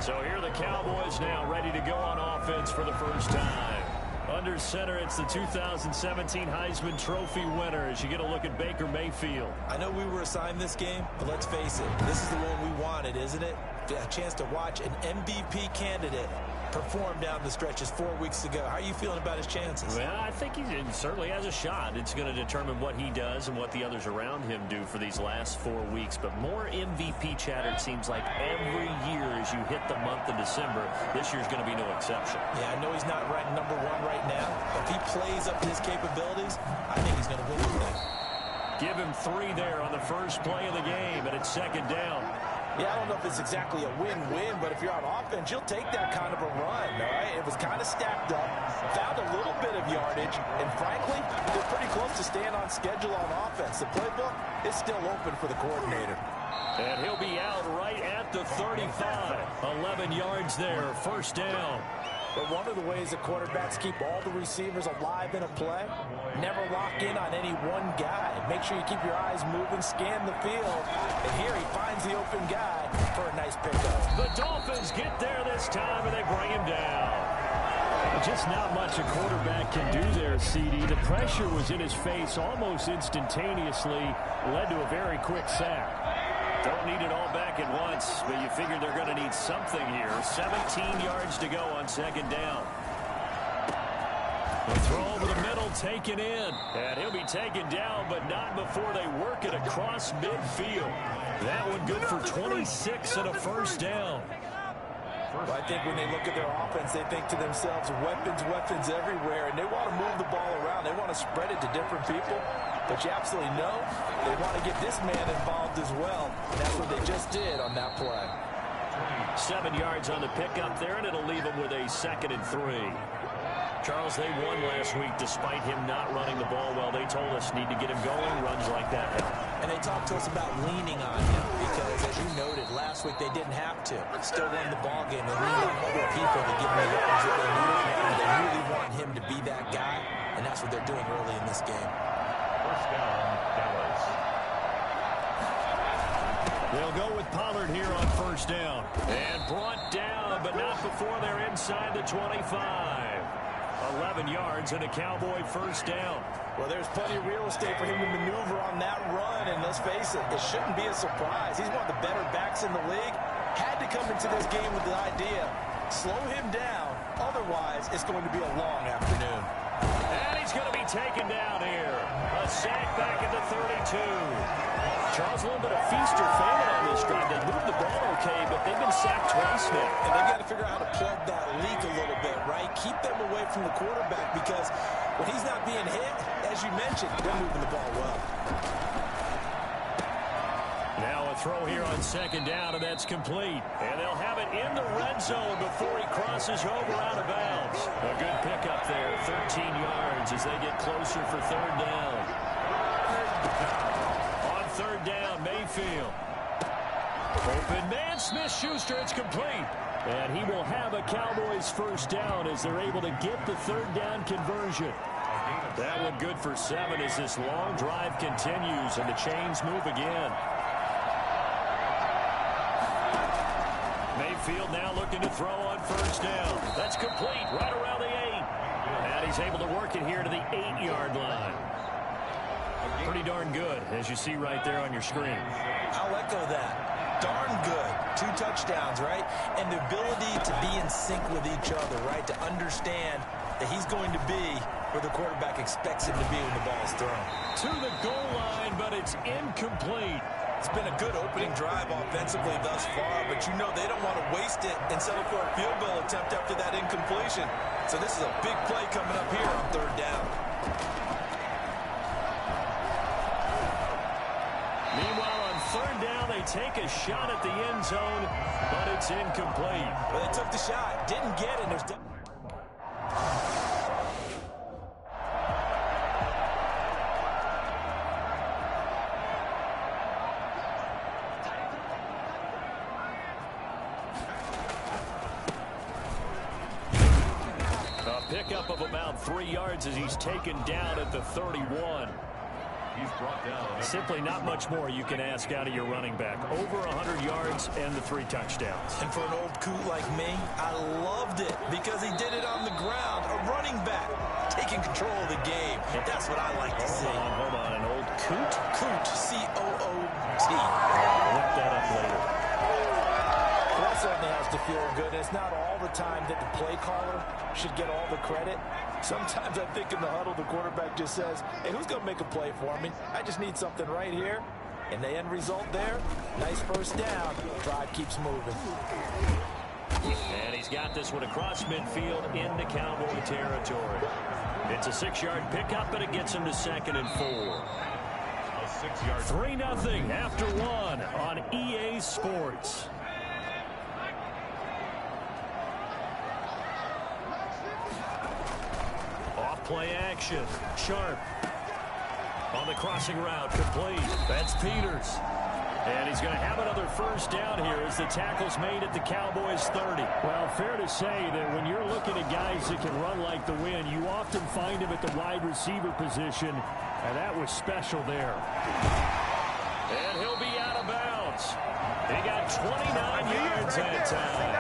So here are the Cowboys now ready to go on offense for the first time. Under center, it's the 2017 Heisman Trophy winner as you get a look at Baker Mayfield. I know we were assigned this game, but let's face it, this is the one we wanted, isn't it? A chance to watch an MVP candidate perform down the stretches 4 weeks ago. How are you feeling about his chances? Well, I think he certainly has a shot. It's going to determine what he does and what the others around him do for these last 4 weeks. But more MVP chatter, it seems like, every year as you hit the month of December. This year's going to be no exception. Yeah, I know he's not ranked number 1 right now. If he plays up to his capabilities, I think he's going to win the thing. Give him 3 there on the first play of the game, and it's second down. Yeah, I don't know if it's exactly a win-win, but if you're on offense, you'll take that kind of a run, all right? It was kind of stacked up, found a little bit of yardage, and frankly, they're pretty close to staying on schedule on offense. The playbook is still open for the coordinator. And he'll be out right at the 35. 11 yards there, first down. But one of the ways that quarterbacks keep all the receivers alive in a play, never lock in on any one guy. Make sure you keep your eyes moving, scan the field. And here he finds the open guy for a nice pickup. The Dolphins get there this time, and they bring him down. Just not much a quarterback can do there, CD. The pressure was in his face almost instantaneously, led to a very quick sack. Don't need it all back at once, but you figure they're going to need something here. 17 yards to go on second down. The throw over the middle, taken in. And he'll be taken down, but not before they work it across midfield. That one good for 26 and a first down. Well, I think when they look at their offense, they think to themselves, weapons everywhere, and they want to move the ball around. They want to spread it to different people. But you absolutely know they want to get this man involved as well. And that's what they just did on that play. 7 yards on the pickup there, and it'll leave them with a 2nd and 3. Charles, they won last week despite him not running the ball well. They told us need to get him going, runs like that. And they talked to us about leaning on him because, as you noted, last week they didn't have to. Still won the ball game. They leaned on other people to give them the yards that they needed. And they really want him to be that guy, and that's what they're doing early in this game. First down, Dallas. They'll go with Pollard here on first down. And brought down, but not before they're inside the 25. 11 yards and a Cowboy first down. Well, there's plenty of real estate for him to maneuver on that run, and let's face it, it shouldn't be a surprise. He's one of the better backs in the league. Had to come into this game with the idea, slow him down, otherwise it's going to be a long afternoon. And he's going to be taken down here. A sack back at the 32. Charles, a little bit of feast or famine on this drive. They moved the ball okay, but they've been sacked twice now. And they've got to figure out how to plug that leak a little bit, right? Keep them away from the quarterback because when he's not being hit, as you mentioned, they're moving the ball well. Now a throw here on second down, and that's complete. And they'll have it in the red zone before he crosses over out of bounds. A good pickup there, 13 yards as they get closer for third down. On third down, Mayfield. Open man, Smith-Schuster, it's complete. And he will have a Cowboys first down as they're able to get the third down conversion. That one good for 7 as this long drive continues and the chains move again. Mayfield now looking to throw on first down. That's complete right around the 8. And he's able to work it here to the 8-yard line. Pretty darn good, as you see right there on your screen. I'll echo that. darn good. 2 touchdowns, right? And the ability to be in sync with each other, right? To understand that he's going to be where the quarterback expects him to be when the ball is thrown. To the goal line, but it's incomplete. It's been a good opening drive offensively thus far, but you know they don't want to waste it and settle for a field goal attempt after that incompletion. So this is a big play coming up here on 3rd down. Meanwhile, on 3rd down, they take a shot at the end zone, but it's incomplete. Well, they took the shot, didn't get it. There's pickup of about 3 yards as he's taken down at the 31. He's brought down. Simply not much more you can ask out of your running back. Over 100 yards and the 3 touchdowns. And for an old coot like me, I loved it because he did it on the ground. A running back taking control of the game. That's what I like to see. Hold on. An old coot? Coot, C-O-O-T. Look that up later. Well, that certainly has to feel good. It's not all the time that the play caller should get all the credit. Sometimes I think in the huddle, the quarterback just says, hey, who's going to make a play for me? I just need something right here. And the end result there, nice first down. Drive keeps moving. And he's got this one across midfield into Cowboy territory. It's a 6-yard pickup, but it gets him to 2nd and 4. A 6-yard. 3-0 after 1 on EA Sports. Play action. Sharp on the crossing route, complete. That's Peters. And he's going to have another first down here as the tackle's made at the Cowboys 30. Well, fair to say that when you're looking at guys that can run like the wind, you often find him at the wide receiver position, and that was special there. And he'll be out of bounds. He got 29 yards that time.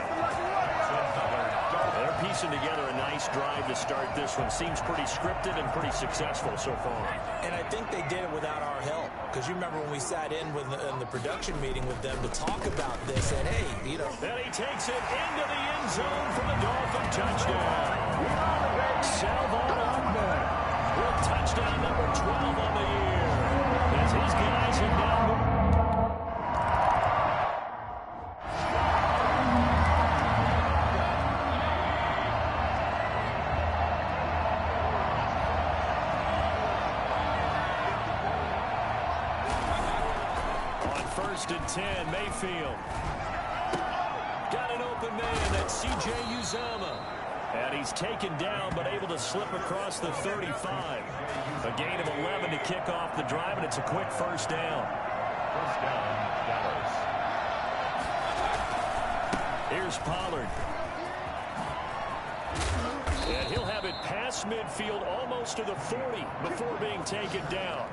They're piecing together a nice drive to start this one. Seems pretty scripted and pretty successful so far. And I think they did it without our help. Because you remember when we sat in the production meeting with them to talk about this. And, hey, you know. Then he takes it into the end zone for the Dolphin touchdown. Salvon Ahmed with touchdown number 12 on the year. As his guys have now moved. And 10, Mayfield. Got an open man, that's C.J. Uzomah. And he's taken down, but able to slip across the 35. A gain of 11 to kick off the drive, and it's a quick first down. First down, Dallas. Here's Pollard. And he'll have it past midfield almost to the 40 before being taken down.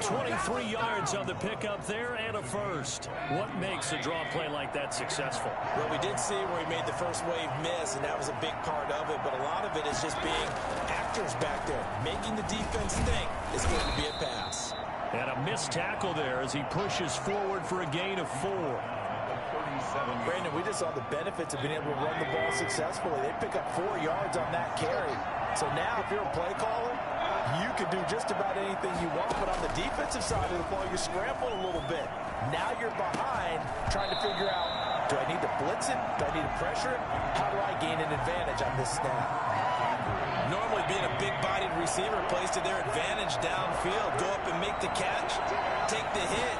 23 yards on the pickup there and a first. What makes a draw play like that successful? Well, we did see where he made the first wave miss, and that was a big part of it. But a lot of it is just being actors back there, making the defense think it's going to be a pass. And a missed tackle there as he pushes forward for a gain of 4. Brandon, we just saw the benefits of being able to run the ball successfully. They pick up 4 yards on that carry. So now if you're a play caller, you can do just about anything you want, but on the defensive side of the ball, you're scrambling a little bit. Now you're behind, trying to figure out, do I need to blitz it? Do I need to pressure it? How do I gain an advantage on this snap? Normally being a big-bodied receiver plays to their advantage downfield. Go up and make the catch, take the hit,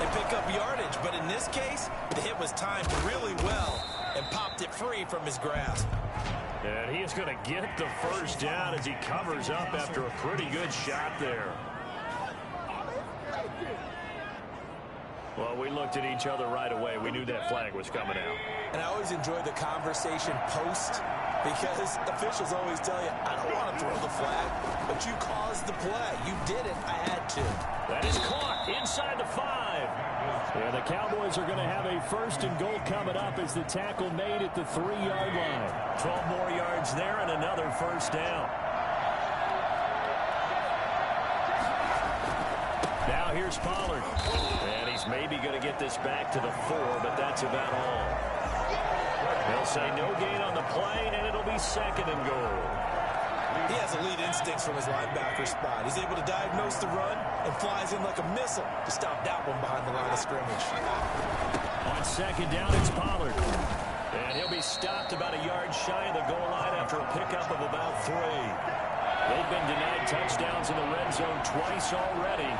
and pick up yardage. But in this case, the hit was timed really well and popped it free from his grasp. And he is going to get the first down as he covers up after a pretty good shot there. Well, we looked at each other right away. We knew that flag was coming out. And I always enjoy the conversation post because officials always tell you, I don't want to throw the flag, but you caused the play. You did it. I had to. That is caught inside the 5. And the Cowboys are going to have a first and goal coming up as the tackle made at the 3-yard line. 12 more yards there and another first down. Now Now here's Pollard. And he's maybe going to get this back to the 4, but that's about all. They'll say no gain on the play, and it'll be 2nd and goal. He has elite instincts from his linebacker spot. He's able to diagnose the run and flies in like a missile to stop that one behind the line of scrimmage. On 2nd down, it's Pollard. And he'll be stopped about a yard shy of the goal line after a pickup of about 3. They've been denied touchdowns in the red zone twice already.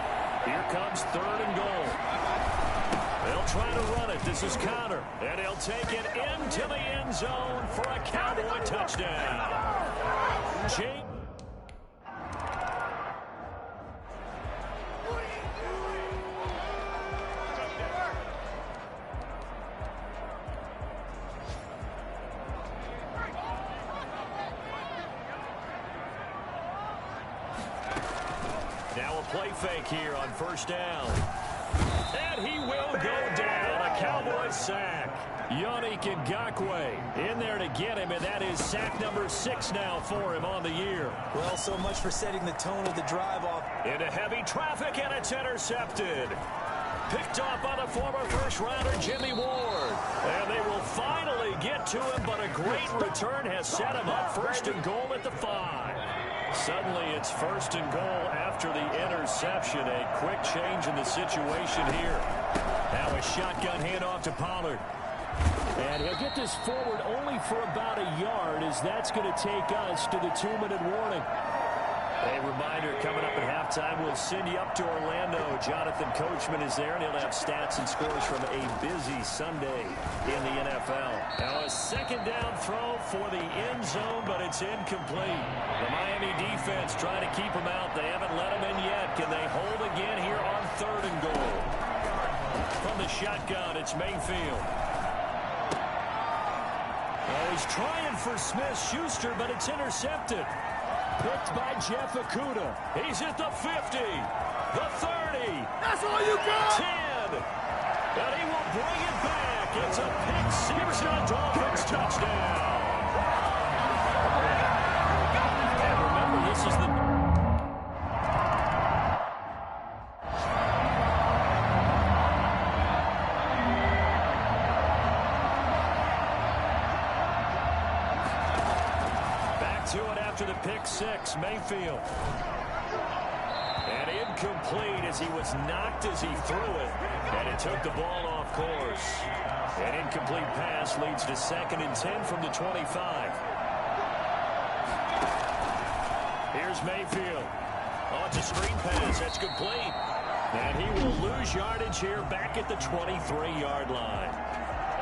Here comes 3rd and goal. They'll try to run it. This is Connor. And he'll take it into the end zone for a Cowboy touchdown. Now a play fake here on 1st down. And he will go down. A Cowboy sack. Yannick Ngakoue in there to get him, and that is sack number 6 now for him on the year. Well, so much for setting the tone of the drive off. Into heavy traffic, and it's intercepted. Picked off by the former first-rounder Jimmy Ward. And they will finally get to him, but a great return has set him up 1st and goal at the 5. Suddenly it's 1st and goal after the interception. A quick change in the situation here. Now a shotgun handoff to Pollard. And he'll get this forward only for about a yard, as that's going to take us to the 2-minute warning. A reminder, coming up at halftime, we'll send you up to Orlando. Jonathan Coachman is there, and he'll have stats and scores from a busy Sunday in the NFL. Now a 2nd down throw for the end zone, but it's incomplete. The Miami defense trying to keep him out. They haven't let him in yet. Can they hold again here on 3rd and goal? From the shotgun, it's Mayfield. Oh, he's trying for Smith-Schuster, but it's intercepted. Picked by Jeff Okudah. He's at the 50, the 30. That's all you got! 10. And he will bring it back. It's a pick 6 and a Dolphins touchdown. And remember, this is the... After the pick 6, Mayfield. And incomplete as he was knocked as he threw it. And it took the ball off course. An incomplete pass leads to 2nd and 10 from the 25. Here's Mayfield. Oh, it's a screen pass. That's complete. And he will lose yardage here back at the 23-yard line.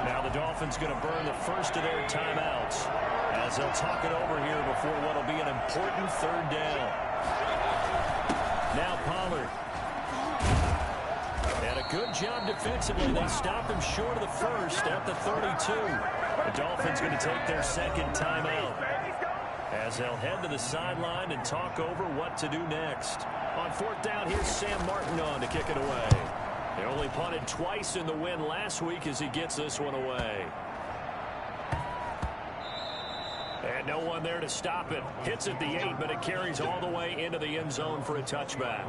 Now the Dolphins going to burn the first of their timeouts as they'll talk it over here before what will be an important 3rd down. Now Pollard. And a good job defensively. They stop him short of the 1st at the 32. The Dolphins going to take their 2nd timeout as they'll head to the sideline and talk over what to do next. On 4th down, here's Sam Martin on to kick it away. They only punted twice in the win last week as he gets this one away. And no one there to stop it. Hits at the 8, but it carries all the way into the end zone for a touchback.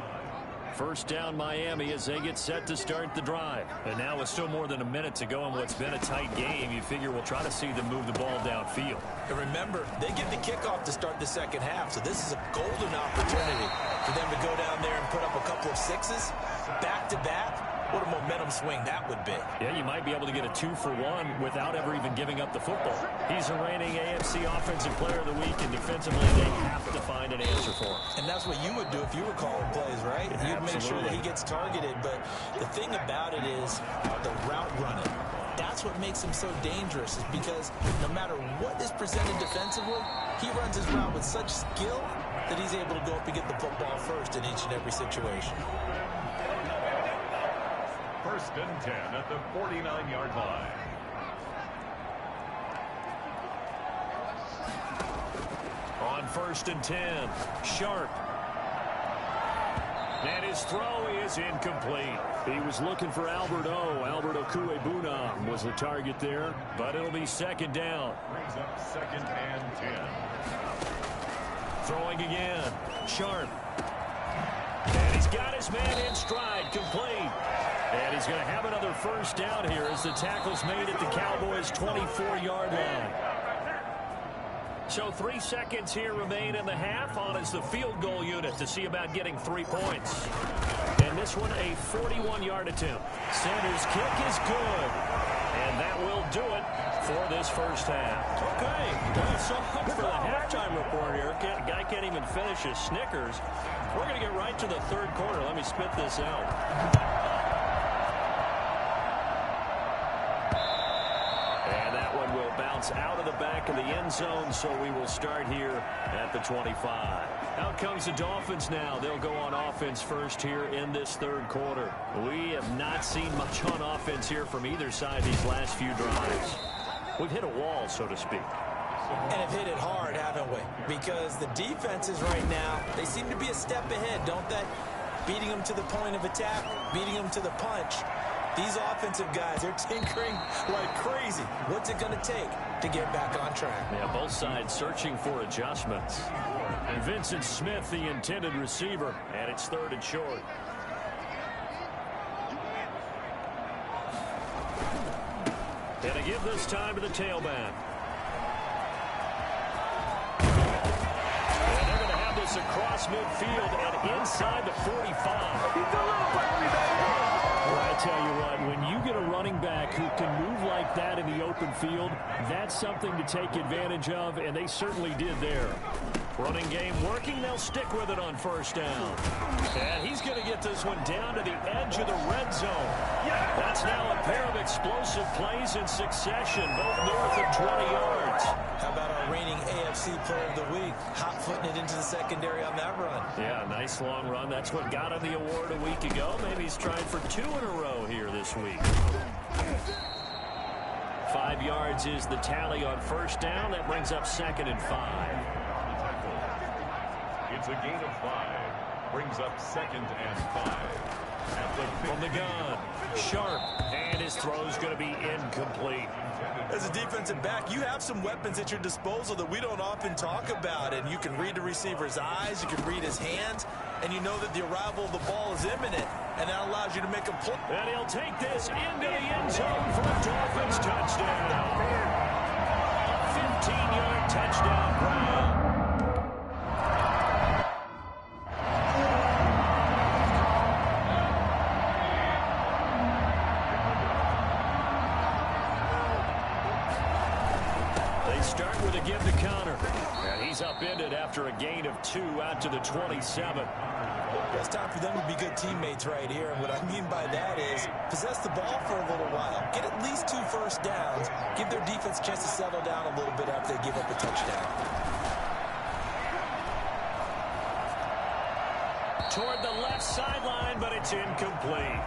1st down Miami as they get set to start the drive. And now with still more than a minute to go in what's been a tight game, you figure we'll try to see them move the ball downfield. And remember, they get the kickoff to start the 2nd half, so this is a golden opportunity for them to go down there and put up a couple of 6s back-to-back. What a momentum swing that would be. Yeah, you might be able to get a 2-for-1 without ever even giving up the football. He's a reigning AFC Offensive Player of the Week, and defensively they have to find an answer for him. And that's what you would do if you were calling plays, right? You'd make sure that he gets targeted. But the thing about it is the route running. That's what makes him so dangerous, is because no matter what is presented defensively, he runs his route with such skill that he's able to go up and get the football first in each and every situation. 1st and 10 at the 49-yard line. On 1st and 10, Sharp. And his throw is incomplete. He was looking for Albert Okuebunam was the target there, but it'll be 2nd down. Brings up 2nd and 10. Throwing again, Sharp. And he's He's got his man in stride, complete. And he's going to have another first down here as the tackle's made at the Cowboys' 24-yard line. So 3 seconds here remain in the half. On is the field goal unit to see about getting 3 points. And this one, a 41-yard attempt. Sanders' kick is good. And that will do it for this first half. Okay, well, so much for the halftime report here. Guy can't even finish his Snickers. We're going to get right to the third quarter. Let me spit this out. Out of the back of the end zone, so we will start here at the 25. Out comes the Dolphins now. They'll go on offense first here in this third quarter. We have not seen much on offense here from either side these last few drives. We've hit a wall, so to speak. And have hit it hard, haven't we? Because the defenses right now, they seem to be a step ahead, don't they? Beating them to the point of attack, beating them to the punch. These offensive guys are tinkering like crazy. What's it going to take to get back on track? Yeah, both sides searching for adjustments. And Vincent Smith, the intended receiver, and it's 3rd and short. And to give this time to the tailback. And they're going to have this across midfield and inside the 45. I tell you what, when you get a running back who can move like that in the open field, that's something to take advantage of, and they certainly did there. Running game working, they'll stick with it on first down. And he's going to get this one down to the edge of the red zone. That's now a pair of explosive plays in succession, both north of 20 yards. How about our reigning AFC Player of the Week, hot-footing it into the secondary on that run? Yeah, nice long run. That's what got him the award a week ago. Maybe he's trying for 2 in a row here this week. 5 yards is the tally on first down. That brings up 2nd and 5. It's a gain of 5. Brings up 2nd and 5. From the gun, Sharp, and his throw's going to be incomplete. As a defensive back, you have some weapons at your disposal that we don't often talk about, and you can read the receiver's eyes, you can read his hands, and you know that the arrival of the ball is imminent, and that allows you to make a play. And he'll take this into the end zone for a Dolphins touchdown. A 15-yard touchdown grab. Start with a give the counter. And he's upended after a gain of 2 out to the 27. It's time for them to be good teammates right here. And what I mean by that is possess the ball for a little while. Get at least 2 first downs. Give their defense a chance to settle down a little bit after they give up a touchdown. Toward the left sideline, but it's incomplete.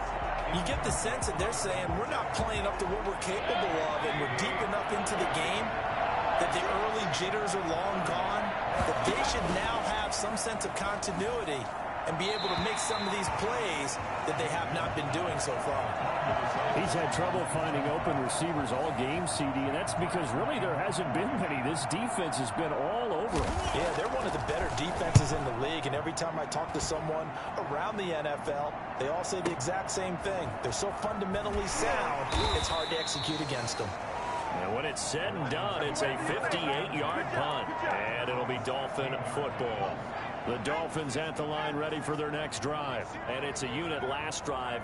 You get the sense that they're saying we're not playing up to what we're capable of, and we're deep enough into the game that the early jitters are long gone, that they should now have some sense of continuity and be able to make some of these plays that they have not been doing so far. He's had trouble finding open receivers all game, CD, and that's because really there hasn't been many. This defense has been all over them. Yeah, they're one of the better defenses in the league, and every time I talk to someone around the NFL, they all say the exact same thing. They're so fundamentally sound, it's hard to execute against them. And when it's said and done, it's a 58-yard punt, and it'll be Dolphin football. The Dolphins at the line ready for their next drive. And it's a unit last drive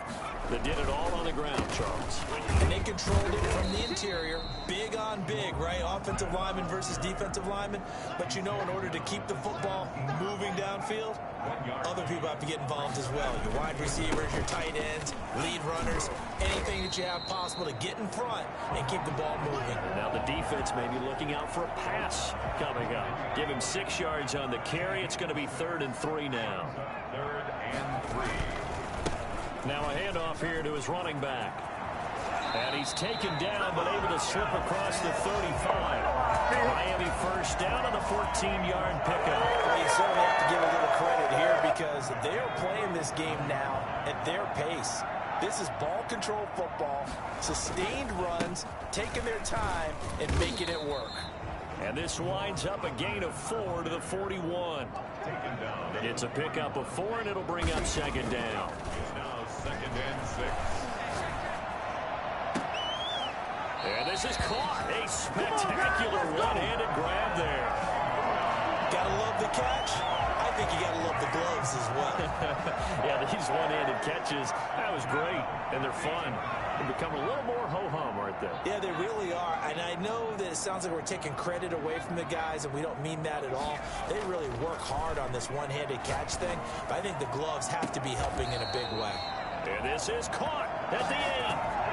that did it all on the ground, Charles. And they controlled it from the interior. Big on big, right? Offensive lineman versus defensive lineman. But you know, in order to keep the football moving downfield, other people have to get involved as well. Your wide receivers, your tight ends, lead runners, anything that you have possible to get in front and keep the ball moving. And now the defense may be looking out for a pass coming up. Give him 6 yards on the carry. It's going to be 3rd and 3 now. 3rd and 3. Now a handoff here to his running back. And he's taken down, but able to slip across the 35. Miami first down on the 14-yard pickup. Well, you certainly have to give a little credit here because they are playing this game now at their pace. This is ball control football, sustained runs, taking their time, and making it work. And this winds up a gain of 4 to the 41. It's a pickup of 4, and it'll bring up second down. It's now 2nd and 6. And this is caught. A spectacular one-handed grab there. Gotta love the catch. I think you gotta love the gloves as well. Yeah, these one-handed catches, that was great, and they're fun. They become a little more ho-hum, aren't they? Yeah, they really are. And I know that it sounds like we're taking credit away from the guys, and we don't mean that at all. They really work hard on this one-handed catch thing, but I think the gloves have to be helping in a big way. And this is caught at the 8.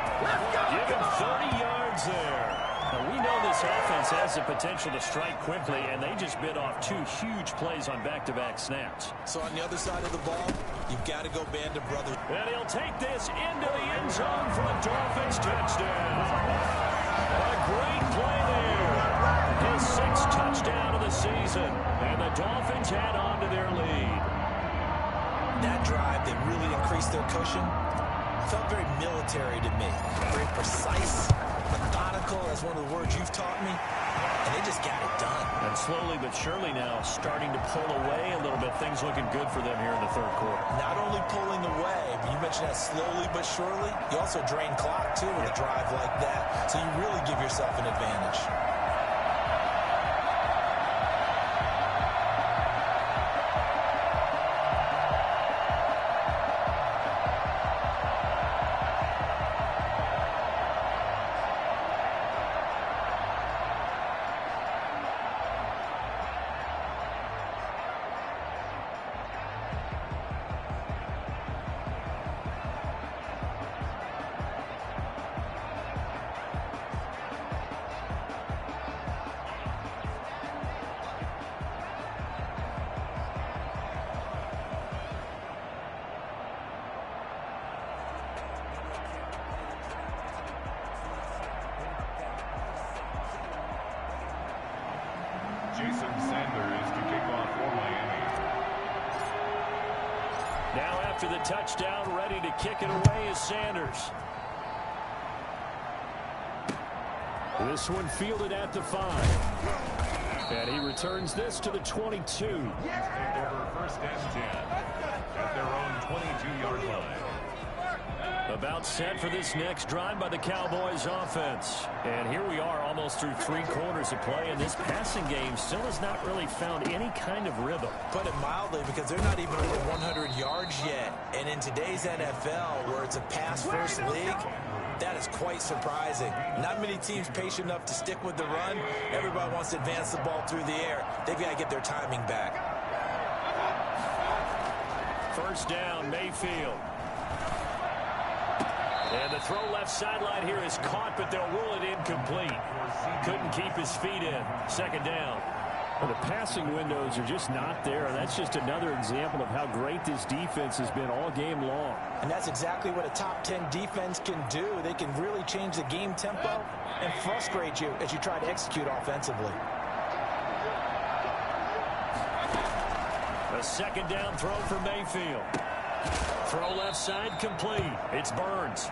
Give him 30 yards there. Now, we know this offense has the potential to strike quickly, and they just bit off 2 huge plays on back-to-back snaps. So on the other side of the ball, you've got to go band of brothers. And he'll take this into the end zone for a Dolphins touchdown. A great play there. His 6th touchdown of the season, and the Dolphins add on to their lead. That drive that really increased their cushion felt very military to me. Very precise, methodical, that's one of the words you've taught me, and they just got it done. And slowly but surely now starting to pull away a little bit. Things looking good for them here in the 3rd quarter. Not only pulling away, but you mentioned that slowly but surely, you also drain clock too with a drive like that, so you really give yourself an advantage. Jason Sanders to kick off for Miami. Now after the touchdown, ready to kick it away is Sanders. This one fielded at the 5. And he returns this to the 22. He's taken over 1st and 10 at their own 22-yard line. About set for this next drive by the Cowboys offense. And here we are almost through 3 quarters of play, and this passing game still has not really found any kind of rhythm. Put it mildly, because they're not even over 100 yards yet. And in today's NFL, where it's a pass-first league, that is quite surprising. Not many teams patient enough to stick with the run. Everybody wants to advance the ball through the air. They've got to get their timing back. 1st down, Mayfield. And the throw left sideline here is caught, but they'll rule it incomplete. Couldn't keep his feet in. 2nd down. Well, the passing windows are just not there, and that's just another example of how great this defense has been all game long. And that's exactly what a top 10 defense can do. They can really change the game tempo and frustrate you as you try to execute offensively. A 2nd down throw for Mayfield. Throw left side complete. It's Burns.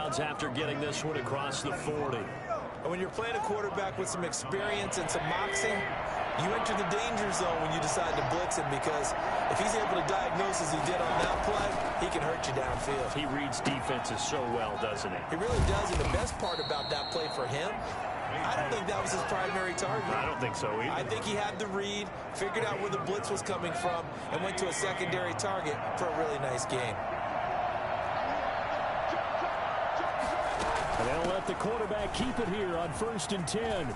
downs after getting this one across the 40. And when you're playing a quarterback with some experience and some moxie, you enter the danger zone when you decide to blitz him, because if he's able to diagnose as he did on that play, he can hurt you downfield. He reads defenses so well, doesn't he? He really does, and the best part about that play for him, I don't think that was his primary target. I don't think so either. I think he had the read, figured out where the blitz was coming from, and went to a secondary target for a really nice game. And they'll let the quarterback keep it here on 1st and 10.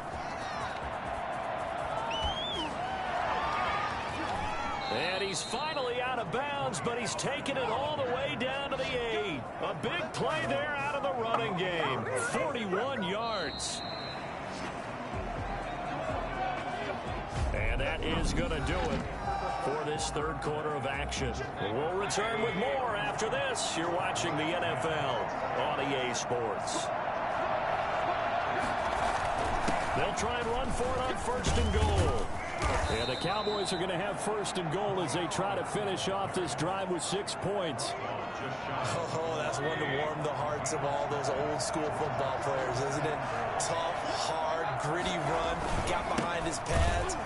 And he's finally out of bounds, but he's taken it all the way down to the 8. A big play there out of the running game. 41 yards. And that is going to do it for this third quarter of action. We'll return with more after this. You're watching the NFL on EA Sports. They'll try and run for it on 1st and goal. And the Cowboys are going to have 1st and goal as they try to finish off this drive with 6 points. Oh, that's one to warm the hearts of all those old school football players, isn't it? Tough, hard, gritty run, got behind his pads.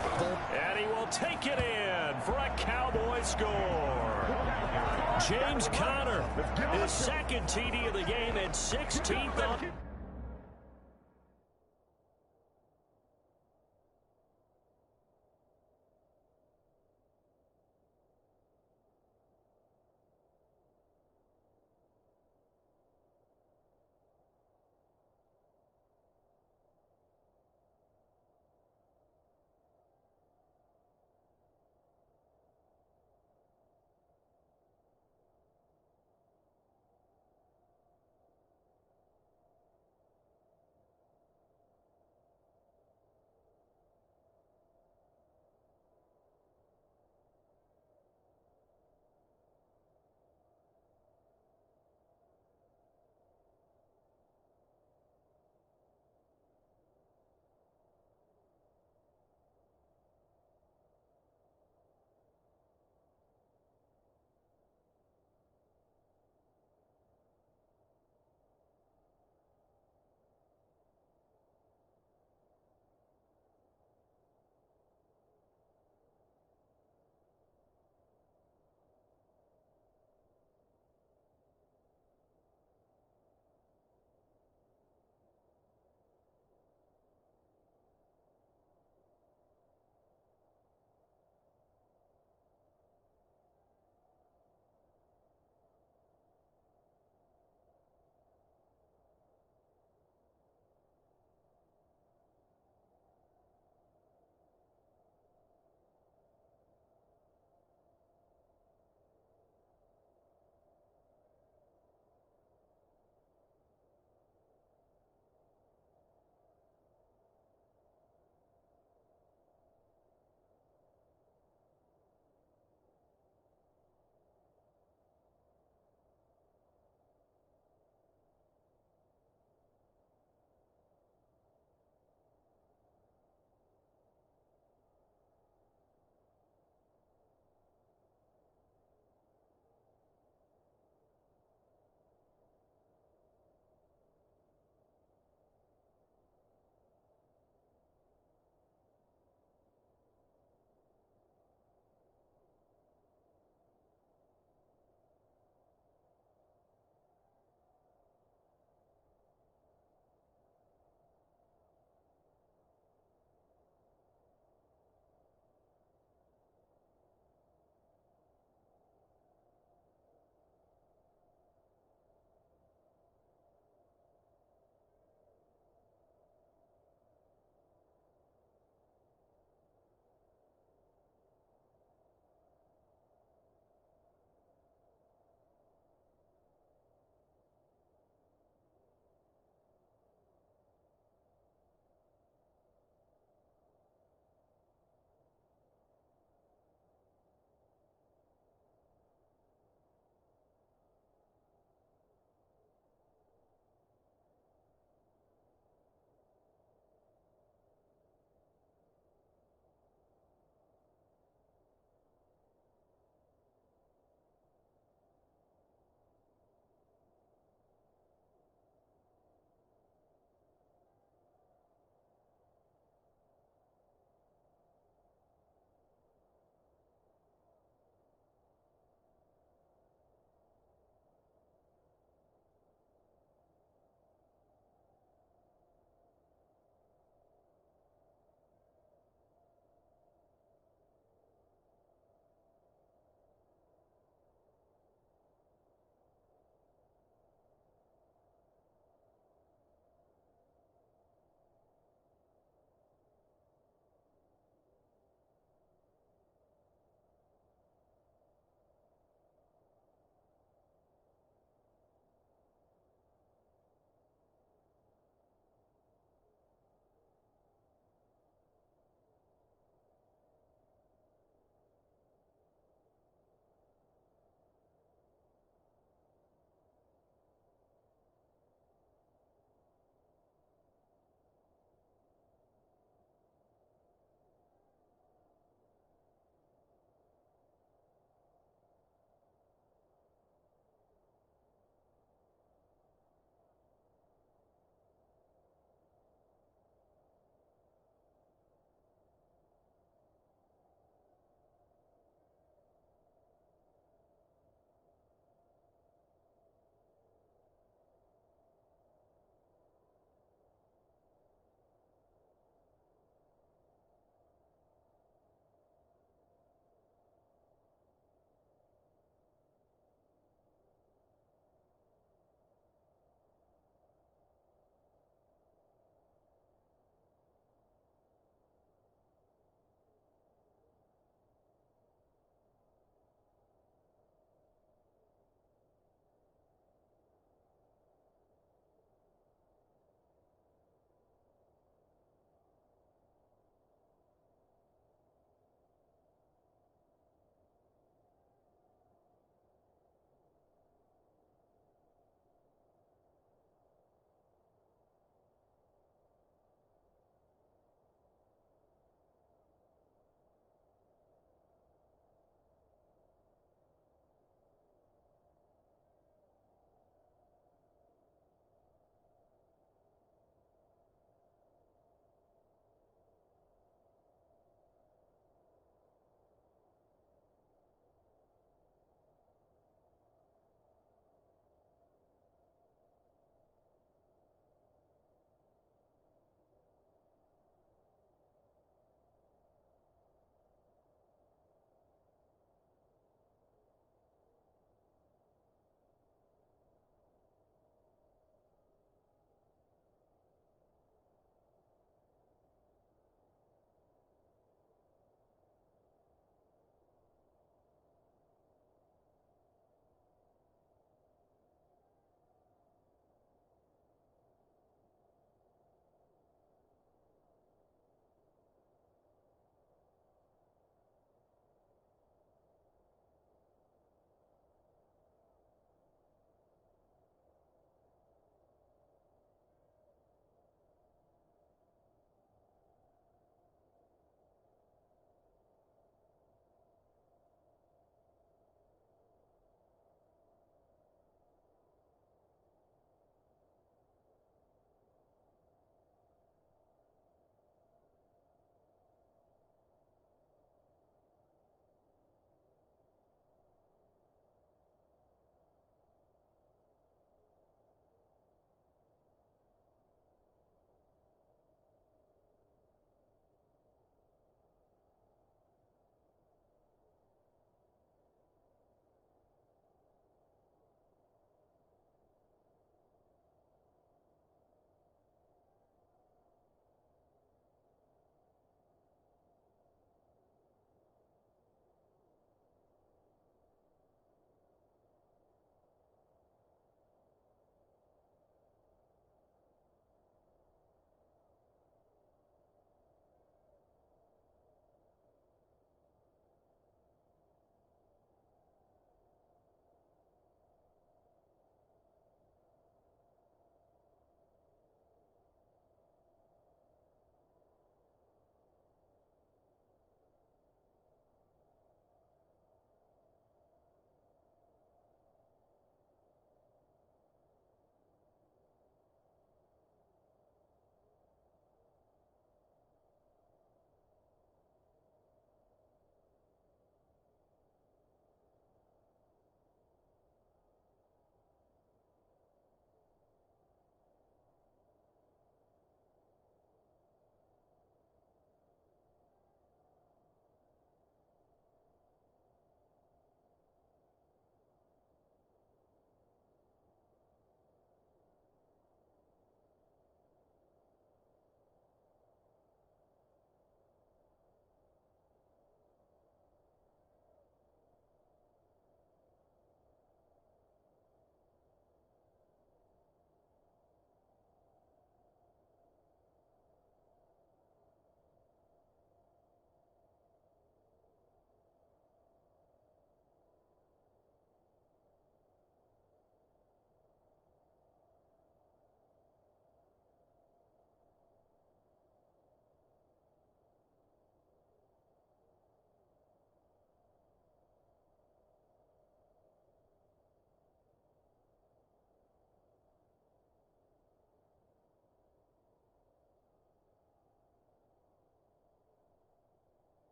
And he will take it in for a Cowboy score. James Conner, his second TD of the game and 16th on.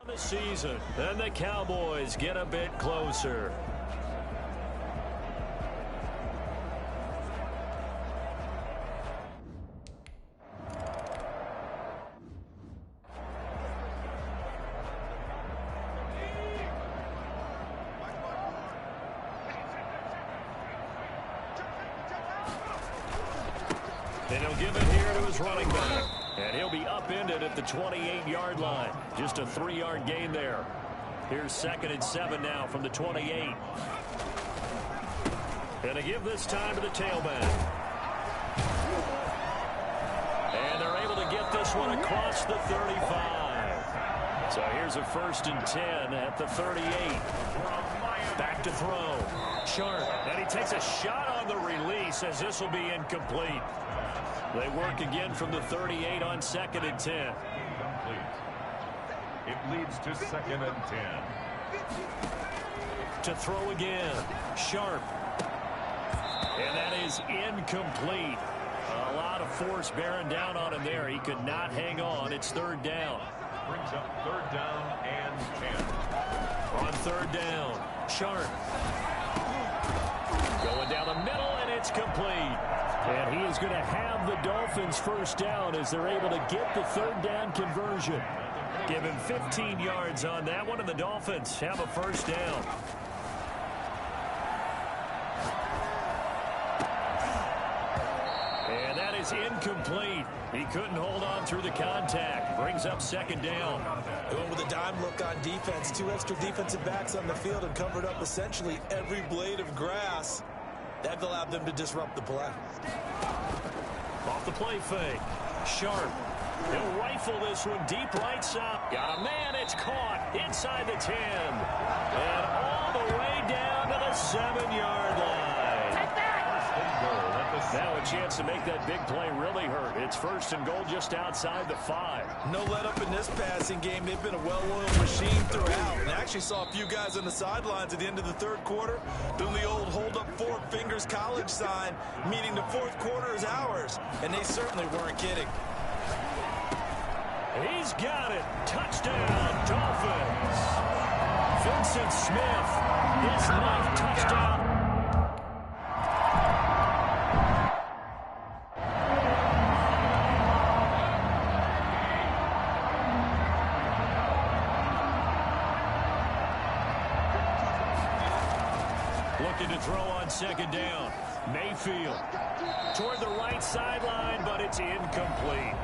The season, and the Cowboys get a bit closer. And he'll give it here to his running back. And he'll be upended at the 28-yard line. Just a 3-yard gain there. Here's 2nd and 7 now from the 28. And they give this time to the tailback. And they're able to get this one across the 35. So here's a 1st and 10 at the 38. Back to throw. Sharp. And he takes a shot on the release as this will be incomplete. They work again from the 38 on 2nd and 10. Complete. It leads to 2nd and 10. To throw again. Sharp. And that is incomplete. A lot of force bearing down on him there. He could not hang on. It's 3rd down. Brings up 3rd down and 10. On 3rd down. Sharp. Going down the middle, and it's complete. And he is going to have the Dolphins' 1st down as they're able to get the 3rd down conversion. Give him 15 yards on that one, and the Dolphins have a 1st down. And that is incomplete. He couldn't hold on through the contact. Brings up 2nd down. Going with a dime look on defense. 2 extra defensive backs on the field and covered up essentially every blade of grass. That allowed them to disrupt the play. Off the play fake. Sharp. He'll rifle this one deep right side. Got a man. It's caught inside the 10. And all the way down to the 7-yard line. Now a chance to make that big play really hurt. It's 1st and goal just outside the 5. No let up in this passing game. They've been a well-oiled machine throughout. And actually saw a few guys on the sidelines at the end of the 3rd quarter doing the old hold up 4 fingers college sign, meaning the 4th quarter is ours. And they certainly weren't kidding. He's got it. Touchdown, Dolphins. Vincent Smith, his 9th touchdown. Looking to throw on 2nd down. Mayfield toward the right sideline, but it's incomplete.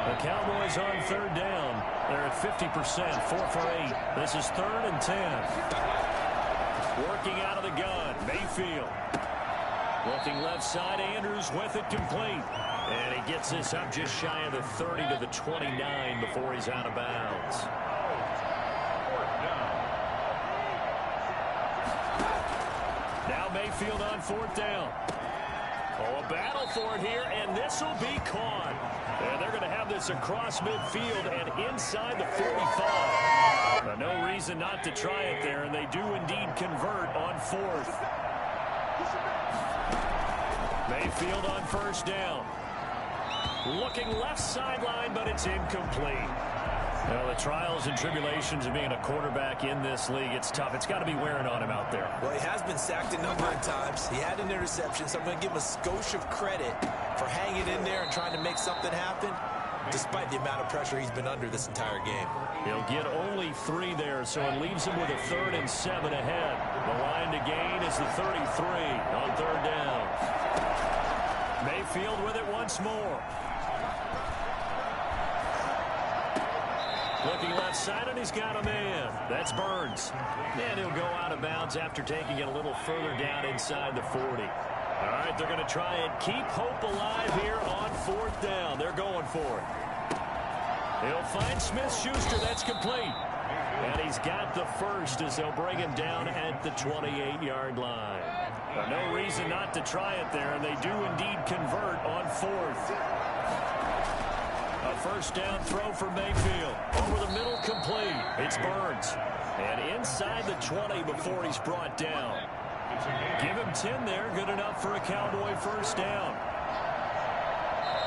The Cowboys on 3rd down. They're at 50%, 4 for 8. This is 3rd and 10. Working out of the gun, Mayfield. Looking left side, Andrews with it complete. And he gets this up just shy of the 30 to the 29 before he's out of bounds. Now Mayfield on 4th down. Oh, a battle for it here, and this will be caught. And they're going to have this across midfield and inside the 45. Now, no reason not to try it there, and they do indeed convert on 4th. Mayfield on 1st down. Looking left sideline, but it's incomplete. Well, the trials and tribulations of being a quarterback in this league, it's tough. It's got to be wearing on him out there. Well, he has been sacked a number of times. He had an interception, so I'm going to give him a skosh of credit for hanging in there and trying to make something happen, despite the amount of pressure he's been under this entire game. He'll get only 3 there, so it leaves him with a 3rd and 7 ahead. The line to gain is the 33 on 3rd down. Mayfield with it once more. Looking left side, and he's got a man. That's Burns. And he'll go out of bounds after taking it a little further down inside the 40. All right, they're going to try and keep hope alive here on 4th down. They're going for it. He'll find Smith-Schuster. That's complete. And he's got the 1st as they'll bring him down at the 28-yard line. But no reason not to try it there, and they do indeed convert on 4th. A 1st down throw for Mayfield. Over the middle, complete. It's Burns. And inside the 20 before he's brought down. Give him 10 there. Good enough for a Cowboy 1st down.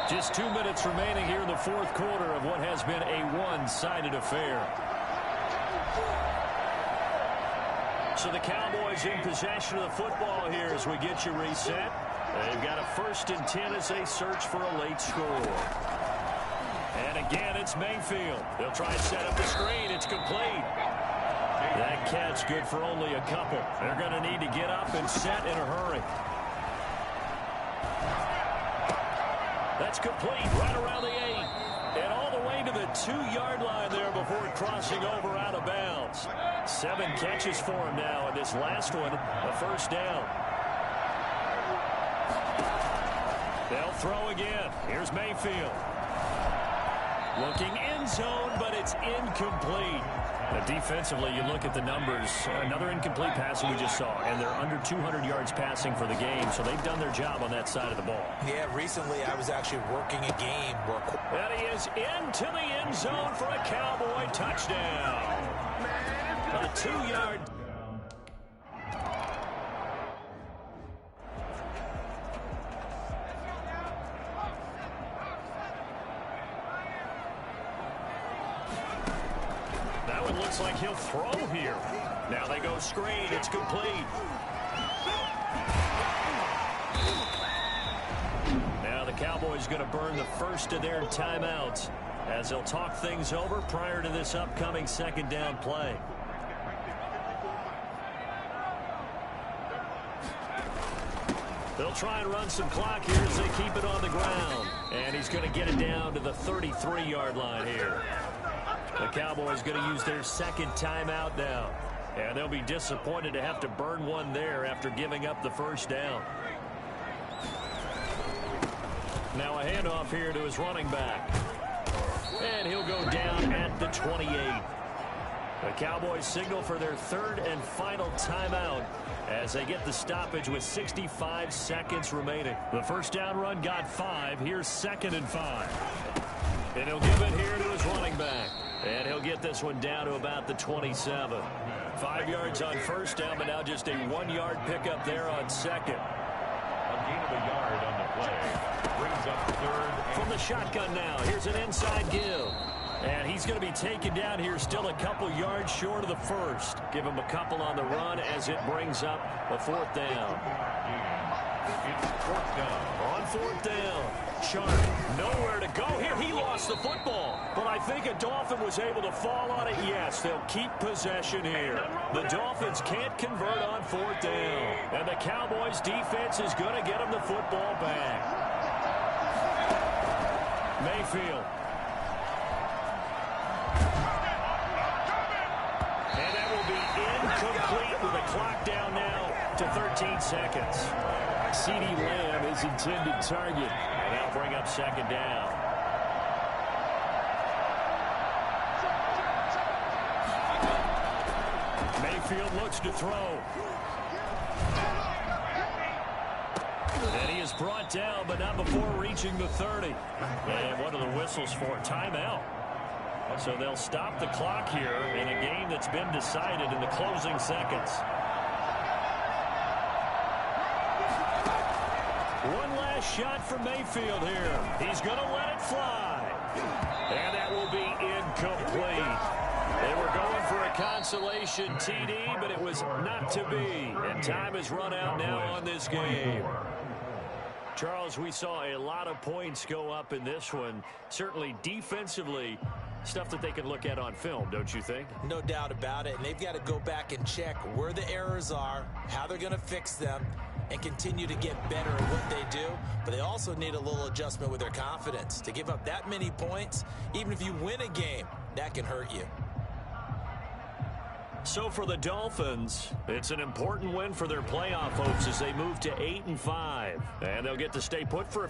Just 2 minutes remaining here in the fourth quarter of what has been a one-sided affair. So the Cowboys in possession of the football here as we get you reset. They've got a 1st and 10 as they search for a late score. And again, it's Mayfield. They'll try and set up the screen. It's complete. That catch good for only a couple. They're going to need to get up and set in a hurry. That's complete right around the 8. And all the way to the 2-yard line there before crossing over out of bounds. 7 catches for him now, and this last one, a 1st down. They'll throw again. Here's Mayfield. Looking end zone, but it's incomplete. Defensively, you look at the numbers. Another incomplete pass we just saw, and they're under 200 yards passing for the game, so they've done their job on that side of the ball. Yeah, recently I was actually working a game where... And he is into the end zone for a Cowboy touchdown. A 2-yard... Looks like he'll throw here. Now they go screen. It's complete. Now the Cowboys going to burn the first of their timeouts as they'll talk things over prior to this upcoming 2nd down play. They'll try and run some clock here as they keep it on the ground. And he's going to get it down to the 33-yard line here. The Cowboys going to use their 2nd timeout now. And they'll be disappointed to have to burn one there after giving up the 1st down. Now a handoff here to his running back. And he'll go down at the 28. The Cowboys signal for their 3rd and final timeout as they get the stoppage with 65 seconds remaining. The 1st down run got 5. Here's 2nd and 5. And he'll give it here to his running back. And he'll get this one down to about the 27. 5 yards on 1st down, but now just a 1-yard pickup there on 2nd. A gain of a yard on the play. Brings up 3rd. From the shotgun now, here's an inside give. And he's going to be taken down here still a couple yards short of the 1st. Give him a couple on the run as it brings up a 4th down. It's 4th down. On 4th down. Sharp, nowhere to go here. He lost the football. But I think a Dolphin was able to fall on it. Yes, they'll keep possession here. The Dolphins can't convert on 4th down. And the Cowboys defense is going to get them the football back. Mayfield. And that will be incomplete with the clock down now to 13 seconds. CeeDee Lamb is intended target. And that'll bring up 2nd down. Mayfield looks to throw. And he is brought down, but not before reaching the 30. And what are the whistles for? Timeout. So they'll stop the clock here in a game that's been decided in the closing seconds. One last shot from Mayfield here. He's going to let it fly. And that will be incomplete. They were going for a consolation TD, but it was not to be. And time has run out now on this game. Charles, we saw a lot of points go up in this one. Certainly defensively, stuff that they can look at on film, don't you think? No doubt about it. And they've got to go back and check where the errors are, how they're going to fix them, and continue to get better at what they do. But they also need a little adjustment with their confidence. To give up that many points, even if you win a game, that can hurt you. So for the Dolphins, it's an important win for their playoff hopes as they move to 8-5. And they'll get to stay put for a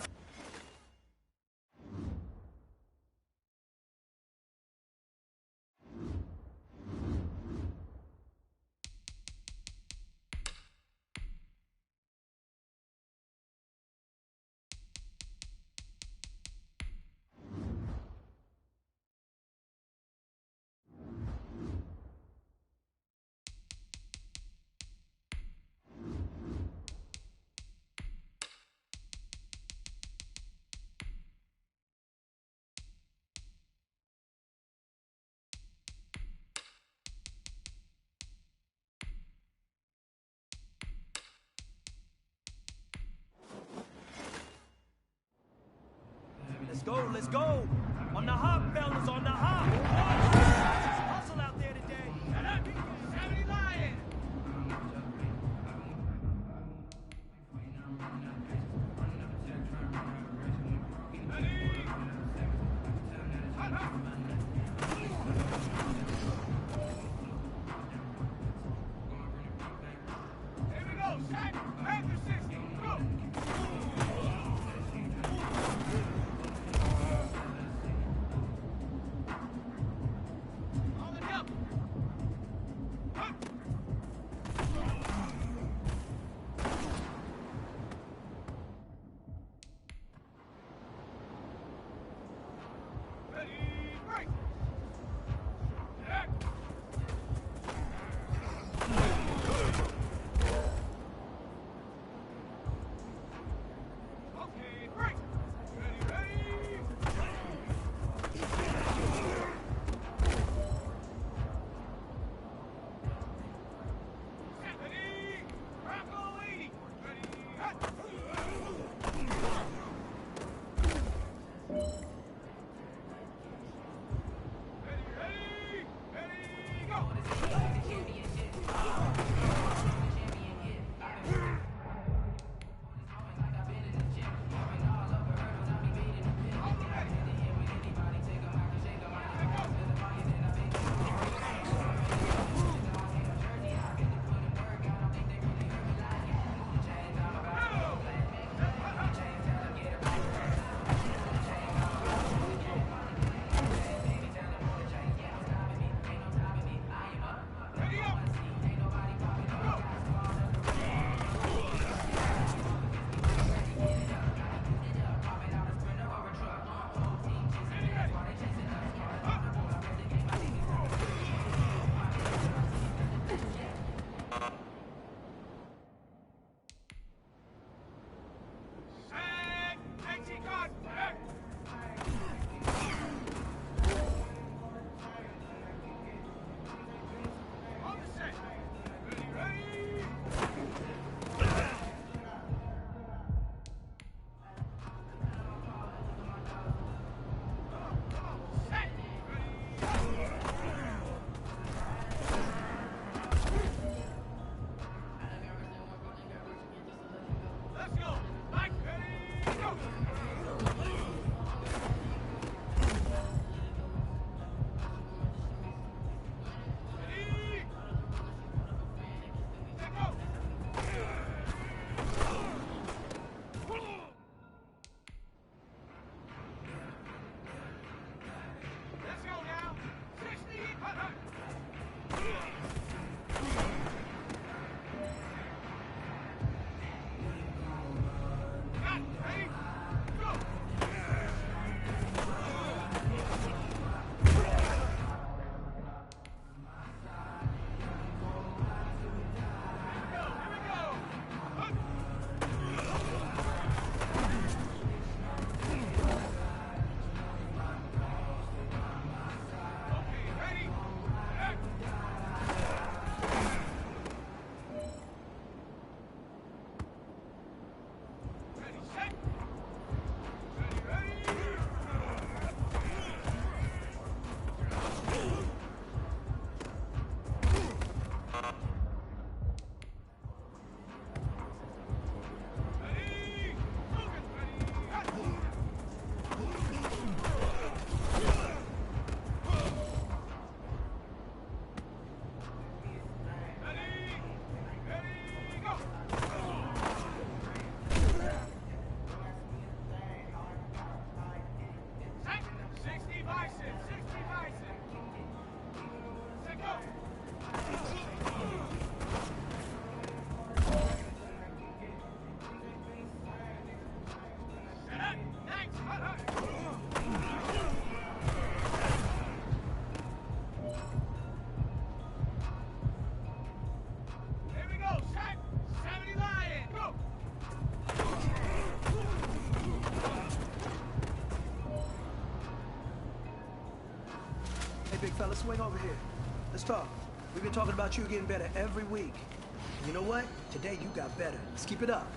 Big fella, swing over here. Let's talk. We've been talking about you getting better every week. And you know what? Today you got better. Let's keep it up.